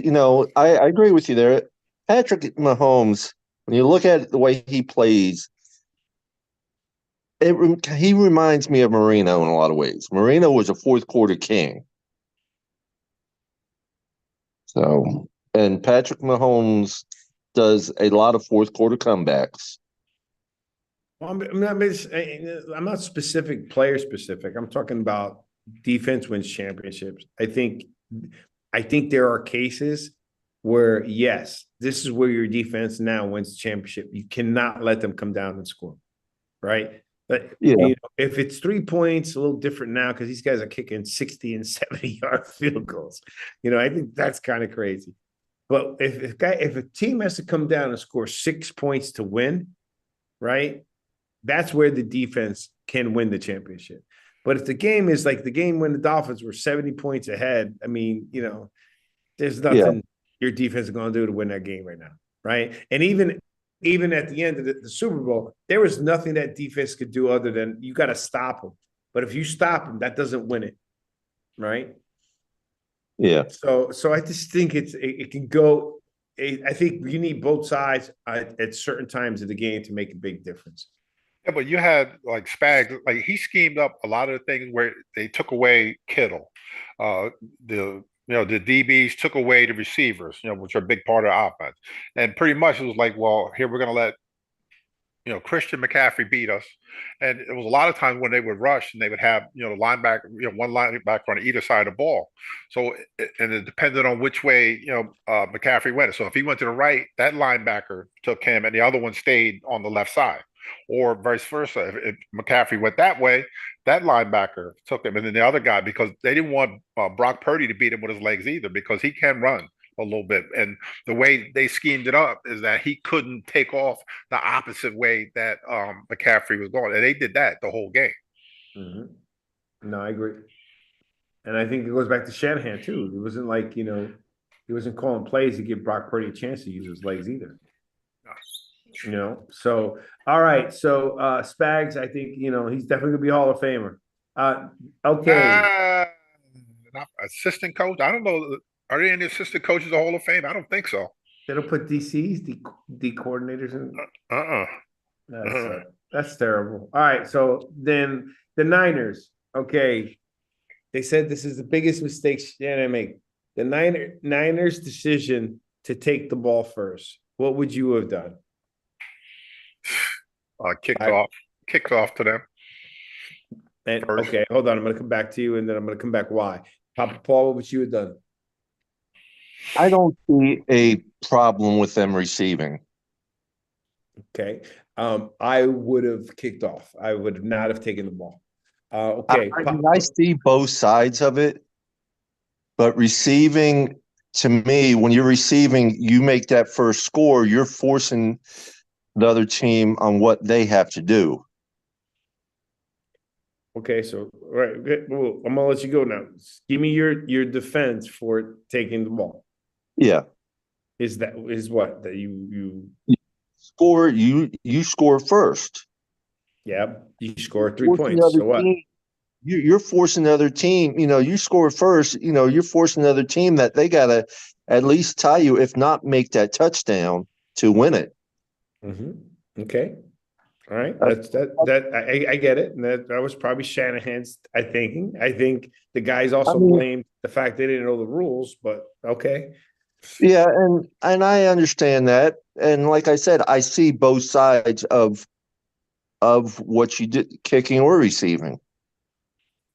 I agree with you there. Patrick Mahomes, when you look at the way he plays, he reminds me of Marino in a lot of ways. Marino was a fourth quarter king. So, and Patrick Mahomes does a lot of fourth quarter comebacks. Well, I'm not specific, player specific. I'm talking about defense wins championships. I think there are cases where, yes, this is where your defense now wins the championship. You cannot let them come down and score, right? But if it's 3 points, a little different now because these guys are kicking 60 and 70-yard field goals. I think that's kind of crazy. But if a team has to come down and score 6 points to win, right? That's where the defense can win the championship. But if the game is like the game when the Dolphins were 70 points ahead, I mean, there's nothing your defense is going to do to win that game right now, right? And even at the end of the Super Bowl, there was nothing that defense could do other than you got to stop them. But if you stop them, that doesn't win it, right? Yeah. So I just think it can go. I think you need both sides at certain times of the game to make a big difference. Yeah, but you had like Spags, like he schemed up a lot of the things where they took away Kittle. The DBs took away the receivers, which are a big part of the offense. And pretty much it was like, well, here we're gonna let Christian McCaffrey beat us. And it was a lot of times when they would rush and they would have, the linebacker, one linebacker on either side of the ball. So, and it depended on which way, McCaffrey went. So if he went to the right, that linebacker took him and the other one stayed on the left side. Or vice versa. If McCaffrey went that way, that linebacker took him. And then the other guy, because they didn't want Brock Purdy to beat him with his legs either, because he can run a little bit. And the way they schemed it up is that he couldn't take off the opposite way that McCaffrey was going. And they did that the whole game. Mm-hmm. No, I agree. And I think it goes back to Shanahan, too. It wasn't like, he wasn't calling plays to give Brock Purdy a chance to use his legs either. So all right. So Spags, I think he's definitely gonna be a Hall of Famer. Okay. Assistant coach. I don't know. Are they in the assistant coaches of the Hall of Fame? I don't think so. They don't put DCs, D coordinators in. Uh-uh. That's that's terrible. All right, so then the Niners. Okay, they said this is the biggest mistake Shannon make. The Niners decision to take the ball first. What would you have done? Kicked off to them. And first. Okay, hold on. I'm going to come back to you, and then I'm going to come back. Why, Papa Paul? What would you have done? I don't see a problem with them receiving. Okay, I would have kicked off. I would not have taken the ball. Okay, I see both sides of it, but receiving, to me, when you're receiving, you make that first score, you're forcing the other team on what they have to do. Okay, so all right, well, I'm gonna let you go now. Give me your defense for taking the ball. Yeah, is what that you score you score first. Yeah, you score 3 points. So what? You're forcing the other team. You score first. You're forcing the other team that they gotta at least tie you, if not make that touchdown to win it. Mm-hmm. Okay. All right. I get it. And that was probably Shanahan's thinking. I think the guys also blamed the fact they didn't know the rules, but okay. Yeah, and I understand that. And like I said, I see both sides of what you did, kicking or receiving.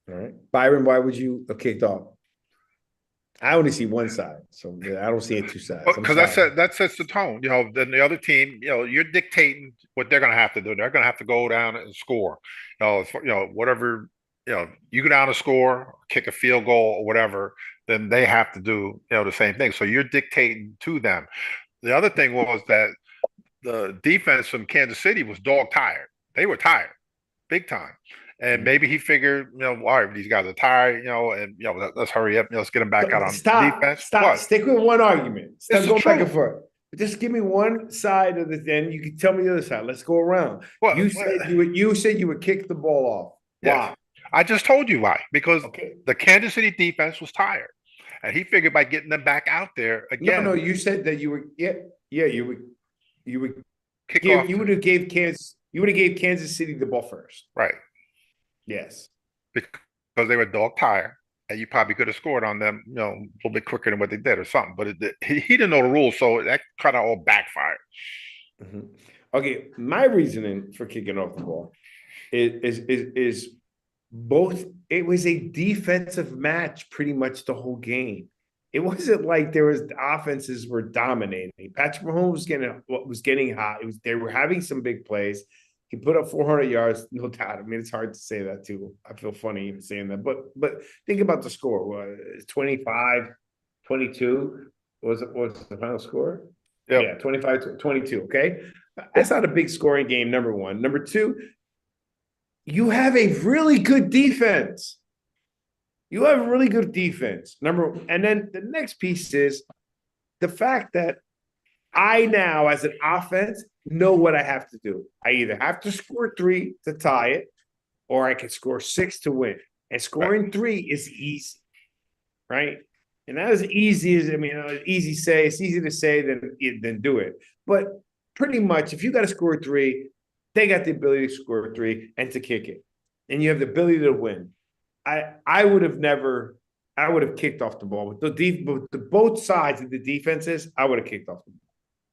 All right. Byron, why would you have kicked off? I only see one side, so I don't see two sides. Because that sets the tone. Then the other team, you're dictating what they're going to have to do. They're going to have to go down and score. Whatever. You go down and score, kick a field goal or whatever, then they have to do the same thing. So you're dictating to them. The other thing was that the defense from Kansas City was dog tired. They were tired, big time. And maybe he figured, all right, these guys are tired, and let's hurry up, let's get them back out on defense. Stop. Stick with one argument. Stop going back and forth. Just give me one side of the thing. You can tell me the other side. Let's go around. You said you would kick the ball off. Why? I just told you why. Because the Kansas City defense was tired, and he figured by getting them back out there again. No. You said that you would. You would kick off. You would have gave Kansas City the ball first. Right. Yes. Because they were dog tired, and you probably could have scored on them, a little bit quicker than what they did or something. But he didn't know the rules, so that kind of all backfired. Mm-hmm. Okay, my reasoning for kicking off the ball is both. It was a defensive match pretty much the whole game. It wasn't like the offenses were dominating. Patrick Mahomes was getting hot. They were having some big plays. He put up 400 yards, no doubt. I mean, it's hard to say that too. I feel funny even saying that. But think about the score. 25-22 was the final score? Yep. Yeah, 25-22, okay? That's not a big scoring game, number one. Number two, you have a really good defense. And then the next piece is the fact that I now, as an offense, know what I have to do. I either have to score 3 to tie it, or I can score 6 to win. And scoring 3 is easy, right? And that is easy it's easy to say than do it. But pretty much, if you got to score 3, they got the ability to score 3 and to kick it. And you have the ability to win. I would have kicked off the ball. With both sides of the defenses, I would have kicked off the ball.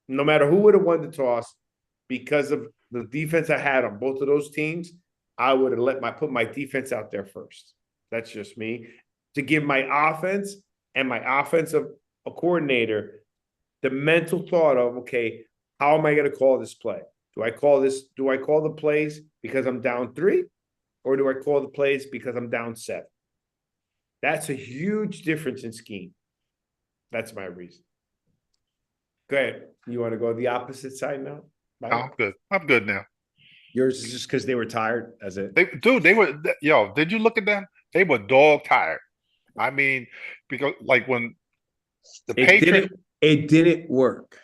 No matter who would have won the toss, because of the defense I had on both of those teams, I would have put my defense out there first. That's just me. To give my offense and my offensive coordinator the mental thought of, okay, how am I going to call this play? Do I call the plays because I'm down 3? Or do I call the plays because I'm down 7? That's a huge difference in scheme. That's my reason. Go ahead. You want to go the opposite side now? I'm good. I'm good now. Yours is just because they were tired, as it. They were. Did you look at them? They were dog tired. I mean, because like when the Patriots, it didn't work.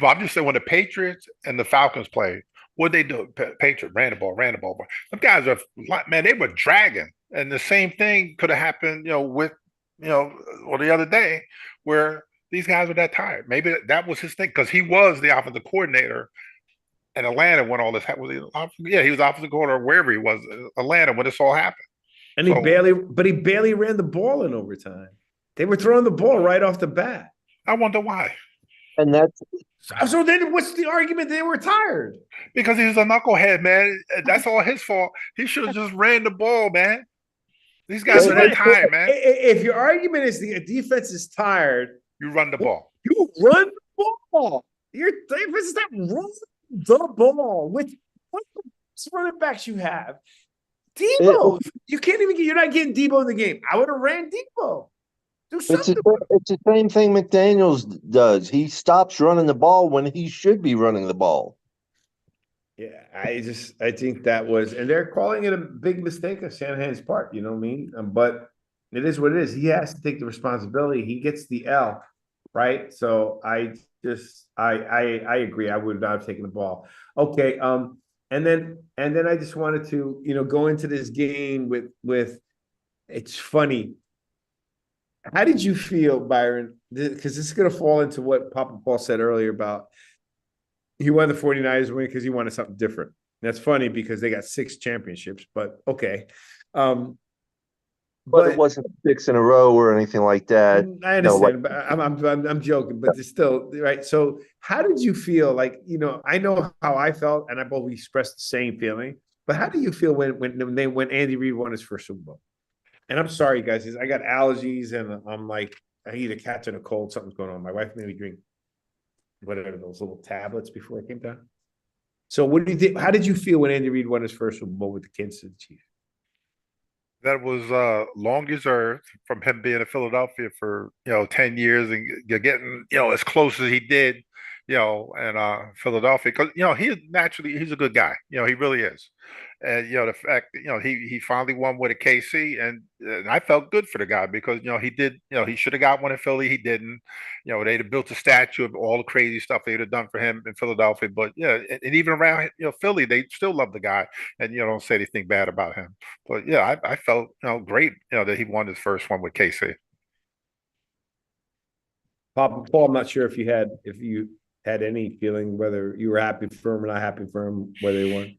But I'm just saying when the Patriots and the Falcons played, what they do? Patriots ran the ball. Some guys are they were dragging, and the same thing could have happened, with the other day where these guys are that tired. Maybe that was his thing because he was the offensive coordinator in Atlanta when all this happened. Yeah, he was offensive coordinator wherever he was, Atlanta, when this all happened. And So he barely ran the ball in overtime. They were throwing the ball right off the bat. I wonder why. And that's So then what's the argument? They were tired. Because he's a knucklehead, man. That's all his fault. He should have just ran the ball, man. These guys are that tired, man. If your argument is the defense is tired, You run the ball. you run the ball. Your defense is not run the ball with what running backs you have. Debo, you can't even get. You're not getting Debo in the game. I would have ran Debo. Do something. It's the same thing McDaniels does. He stops running the ball when he should be running the ball. Yeah, I think that was, and they're calling it a big mistake on Shanahan's part. You know what I mean? But it is what it is. He has to take the responsibility. He gets the L, right? So I agree. I would not have taken the ball. Okay. And then I just wanted to, go into this game with it's funny. How did you feel, Byron? Because this is going to fall into what Papa Paul said earlier about he wanted the 49ers to win because he wanted something different. And that's funny because they got 6 championships, but okay. But it wasn't 6 in a row or anything like that. I understand, but I'm joking, but it's still right. So how did you feel? Like, I know how I felt, and I've always expressed the same feeling. But how do you feel when Andy Reid won his first Super Bowl? And I'm sorry, guys, I got allergies, and I'm like, I either catching a cold, something's going on. My wife made me drink whatever those little tablets before I came down. So what do you think? How did you feel when Andy Reid won his first Super Bowl with the Kansas City Chiefs? That was long deserved from him being in Philadelphia for 10 years and you're getting as close as he did in Philadelphia because he's a good guy, he really is. And the fact that he finally won with a KC, and I felt good for the guy because he did, he should have got one in Philly. He didn't. They'd have built a statue of all the crazy stuff they'd have done for him in Philadelphia. But and even around Philly, they still love the guy and don't say anything bad about him. But I felt great that he won his first one with KC. Papa Paul, I'm not sure if you had any feeling whether you were happy for him or not happy for him whether he won.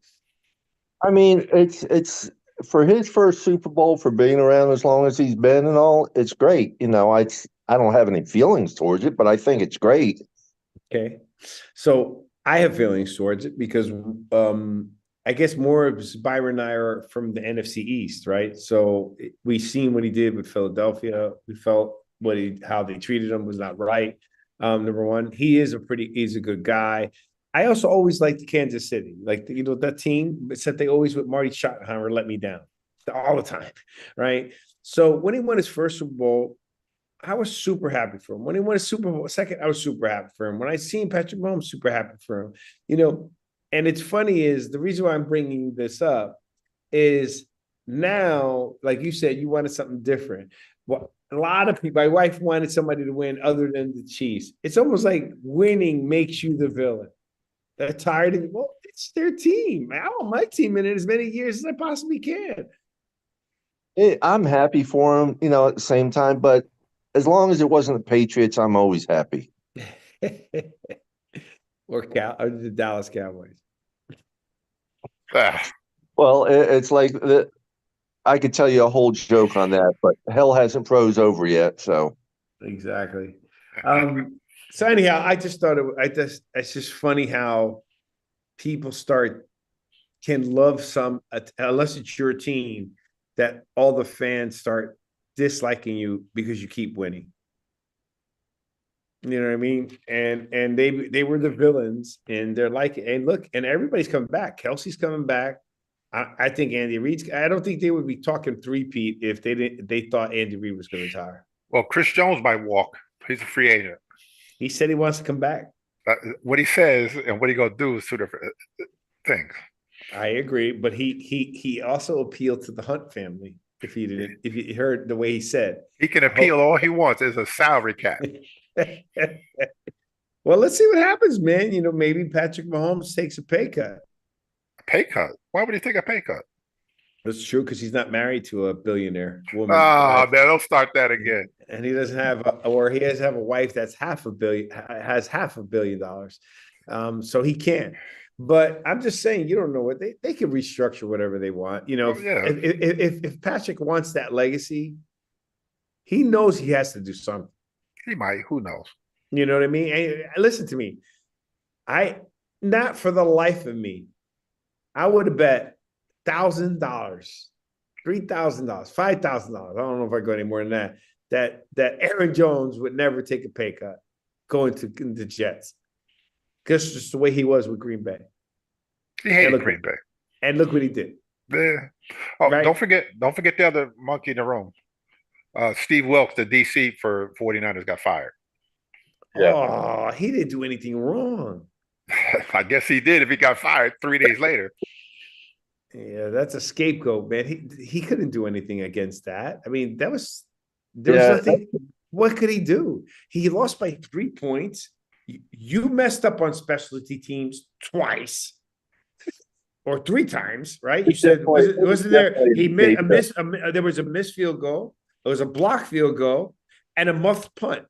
I mean, it's for his first Super Bowl, for being around as long as he's been and all, it's great. I don't have any feelings towards it, but I think it's great. Okay. So I have feelings towards it because I guess more of Byron and I are from the NFC East, right? So we seen what he did with Philadelphia. We felt how they treated him was not right. Number one, he's a good guy. I also always liked Kansas City, like that team, except they always with Marty Schottenheimer let me down all the time, right? So when he won his first Super Bowl, I was super happy for him. When he won a Super Bowl second, I was super happy for him. When I seen Patrick Mahomes, super happy for him. And it's funny is the reason why I'm bringing this up is now, like you said, you wanted something different. Well, a lot of people, my wife wanted somebody to win other than the Chiefs. It's almost like winning makes you the villain. They're tired of it. Well, it's their team. I want my team in it as many years as I possibly can. I'm happy for him, at the same time, but as long as it wasn't the Patriots, I'm always happy. or the Dallas Cowboys. Well, it's like I could tell you a whole joke on that, but hell hasn't froze over yet. So exactly. So anyhow, I just thought it's just funny how people can love unless it's your team, that all the fans start disliking you because you keep winning. You know what I mean? And they were the villains, and they're like, and look, and everybody's coming back. Kelsey's coming back. I think Andy Reid's. I don't think they would be talking three-peat if they thought Andy Reid was going to retire. Well, Chris Jones might walk. He's a free agent. He said he wants to come back. What he says and what he gonna do is two different things. I agree, but he also appealed to the Hunt family. If you heard the way he said, he can appeal all he wants. It's a salary cap. Well, let's see what happens, man. Maybe Patrick Mahomes takes a pay cut. A pay cut? Why would he take a pay cut? That's true because he's not married to a billionaire woman. Oh, man, don't start that again. And he doesn't have, or he has to have a wife that's has $500 million. So he can't. But I'm just saying, you don't know what they can restructure whatever they want. You know, Yeah. if Patrick wants that legacy, he knows he has to do something. He might. Who knows? You know what I mean? And listen to me. Not for the life of me, I would have bet $1,000, $3,000, $5,000. I don't know if I go any more than that. That Aaron Jones would never take a pay cut going to the Jets. Because just the way he was with Green Bay. He hated Green Bay. And look what he did. Yeah. Oh, right? don't forget the other monkey in the room. Steve Wilkes, the DC for 49ers, got fired. Yeah. Oh, he didn't do anything wrong. I guess he did if he got fired 3 days later. Yeah, that's a scapegoat, man. He couldn't do anything against that. I mean, there was nothing. What could he do? He lost by 3 points. You messed up on specialty teams twice or 3 times, right? You said wasn't there? He missed there was a missed field goal. It was a block field goal and a muffed punt.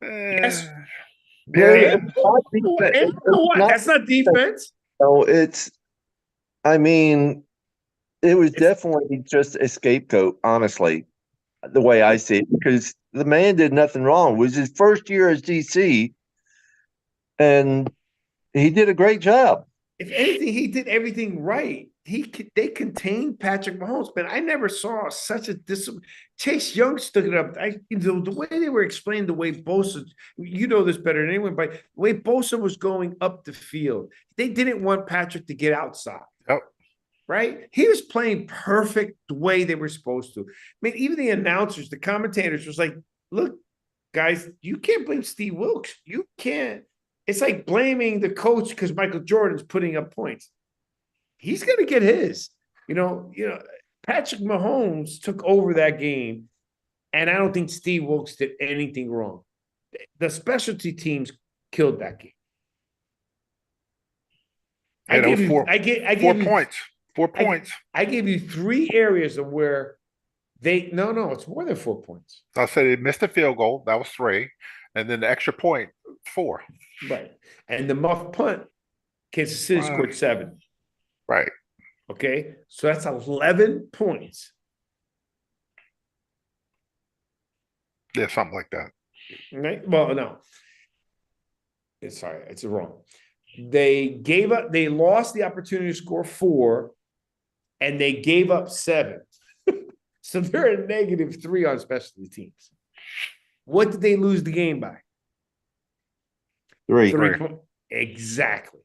Yes. Yeah, that's not defense. No, I mean, it was definitely just a scapegoat, honestly, the way I see it, because the man did nothing wrong. It was his first year as DC, and he did a great job. If anything, he did everything right. They contained Patrick Mahomes, but I never saw such a Chase Young stood it up. The way they were explaining the way Bosa, you know this better than anyone, but the way Bosa was going up the field, they didn't want Patrick to get outside. Yep. Right? He was playing perfect the way they were supposed to. I mean, even the announcers, the commentators was like, look, guys, you can't blame Steve Wilkes. You can't. It's like blaming the coach because Michael Jordan's putting up points. He's going to get his. You know, Patrick Mahomes took over that game, and I don't think Steve Wilkes did anything wrong. The specialty teams killed that game. I gave you 4 points. 4 points. I gave you 3 areas of where no, it's more than 4 points. I said they missed a field goal. That was 3. And then the extra point, 4. Right. And the muff punt, Kansas City scored 7. Right. Okay. So that's 11 points. Yeah, something like that. Right. Well, no. It's wrong. They lost the opportunity to score 4, and they gave up 7. So they're a -3 on specialty teams. What did they lose the game by? 3. Exactly.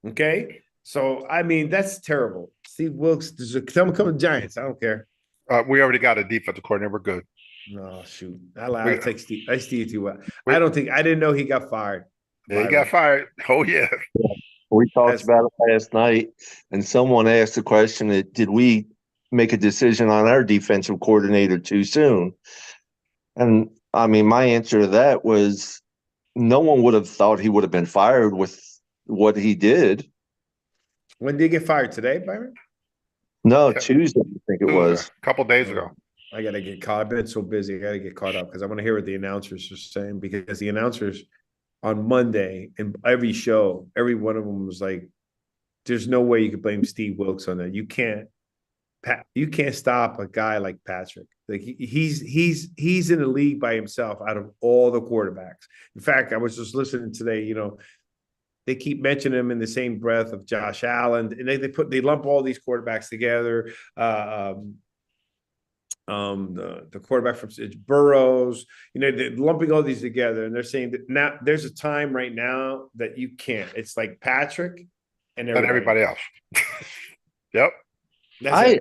Okay. So, I mean, that's terrible. Steve Wilkes, tell him come to Giants. I don't care. We already got a defensive coordinator. We're good. No, shoot. I take Steve. I too well. I didn't know he got fired. Yeah, he got fired. Oh, yeah. We talked about it last night, and someone asked the question did we make a decision on our defensive coordinator too soon? And I mean, my answer to that was no one would have thought he would have been fired with what he did. When did he get fired? Today, Byron? No, Tuesday, I think it was. A couple days ago. I got to get caught. I've been so busy. I got to get caught up because I want to hear what the announcers are saying, because the announcers on Monday in every show, every one of them was like, there's no way you could blame Steve Wilkes on that. You can't stop a guy like Patrick. Like he's in the league by himself out of all the quarterbacks. In fact, I was just listening today, they keep mentioning him in the same breath of Josh Allen, and they lump all these quarterbacks together. The quarterback from Burrows, they're lumping all these together, and they're saying that now there's a time right now that you can't. It's like Patrick and everybody else. Yep. I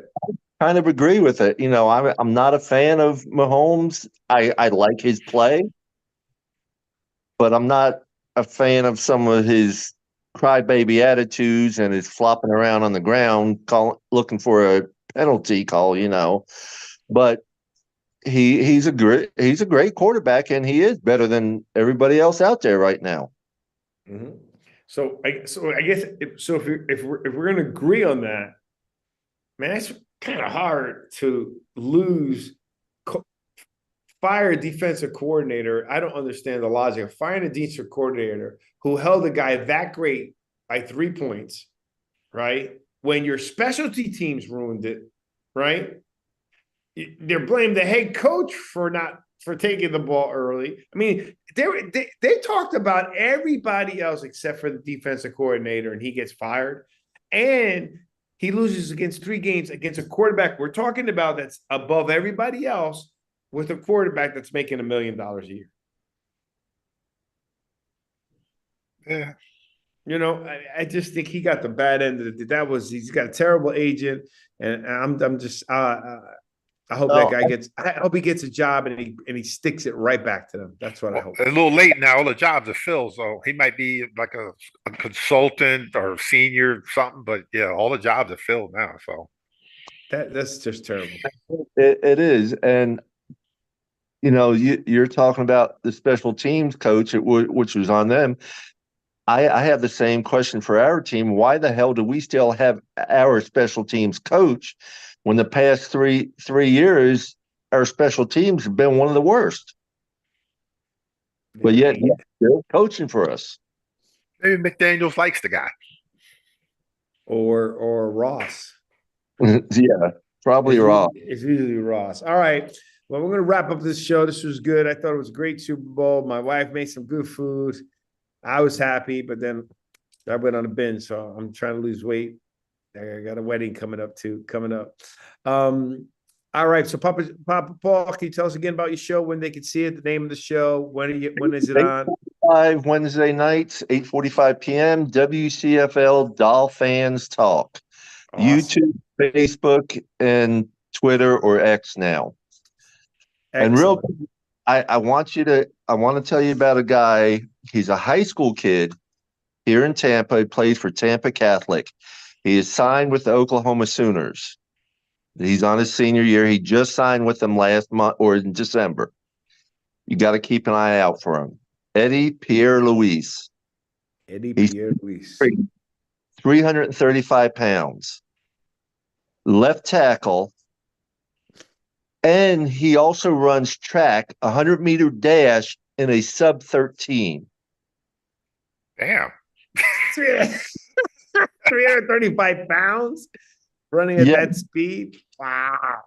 kind of agree with it. I'm not a fan of Mahomes. I like his play, but I'm not a fan of some of his crybaby attitudes and his flopping around on the ground, looking for a penalty call. But he's a great quarterback, and he is better than everybody else out there right now. Mm-hmm. So I guess if we're going to agree on that, man, that's kind of hard to lose. Fire a defensive coordinator. I don't understand the logic of firing a defensive coordinator who held a guy that great by 3 points, right? When your specialty teams ruined it, right? They're blaming the head coach for taking the ball early. I mean, they talked about everybody else except for the defensive coordinator, and he gets fired. And he loses against 3 games against a quarterback we're talking about that's above everybody else, with a quarterback that's making $1 million a year. Yeah. You know, I just think he got the bad end of it. He's got a terrible agent, and I'm just I hope that guy gets. I hope he gets a job and he sticks it right back to them. That's what I hope. A little late now. All the jobs are filled, so he might be like a consultant or senior something. But yeah, all the jobs are filled now. So that's just terrible. It is, and you're talking about the special teams coach, which was on them. I have the same question for our team. Why the hell do we still have our special teams coach when the past three years our special teams have been one of the worst? But yet they're coaching for us. maybe McDaniels likes the guy. Or Ross. Yeah, probably Ross. It's usually Ross. All right. Well, we're going to wrap up this show. This was good. I thought it was a great Super Bowl. My wife made some good food. I was happy, but then I went on a binge, so I'm trying to lose weight. I got a wedding coming up. All right. So Papa Paul, can you tell us again about your show, when they can see it, the name of the show, when is it on? 8:45 Wednesday nights, 8:45 p.m. WCFL Dolphins Talk. Awesome. YouTube, Facebook, and Twitter or X now. Excellent. And real quick, I want to tell you about a guy. He's a high school kid here in Tampa. He plays for Tampa Catholic. He is signed with the Oklahoma Sooners. He's on his senior year. He just signed with them last month or in December. You got to keep an eye out for him. Eddie Pierre-Louis. 335 pounds. Left tackle. And he also runs track, 100-meter dash in a sub-13. Damn. 335 pounds running at that speed. Wow.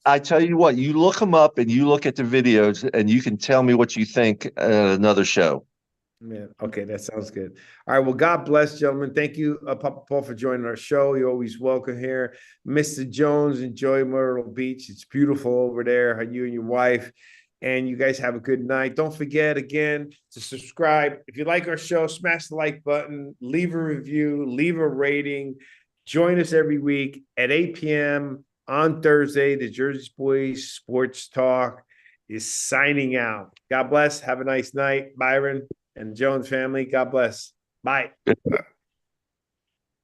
I tell you what, you look him up and you look at the videos and you can tell me what you think at another show. Man, okay, that sounds good. All right, well, God bless, gentlemen. Thank you, Papa Paul, for joining our show. You're always welcome here. Mr. Jones, enjoy Myrtle Beach. It's beautiful over there, you and your wife. And you guys have a good night. Don't forget, again, to subscribe. If you like our show, smash the like button, leave a review, leave a rating. Join us every week at 8 p.m. on Thursday. The Jersey Boys Sports Talk is signing out. God bless. Have a nice night, Byron and Jones family. God bless. Bye.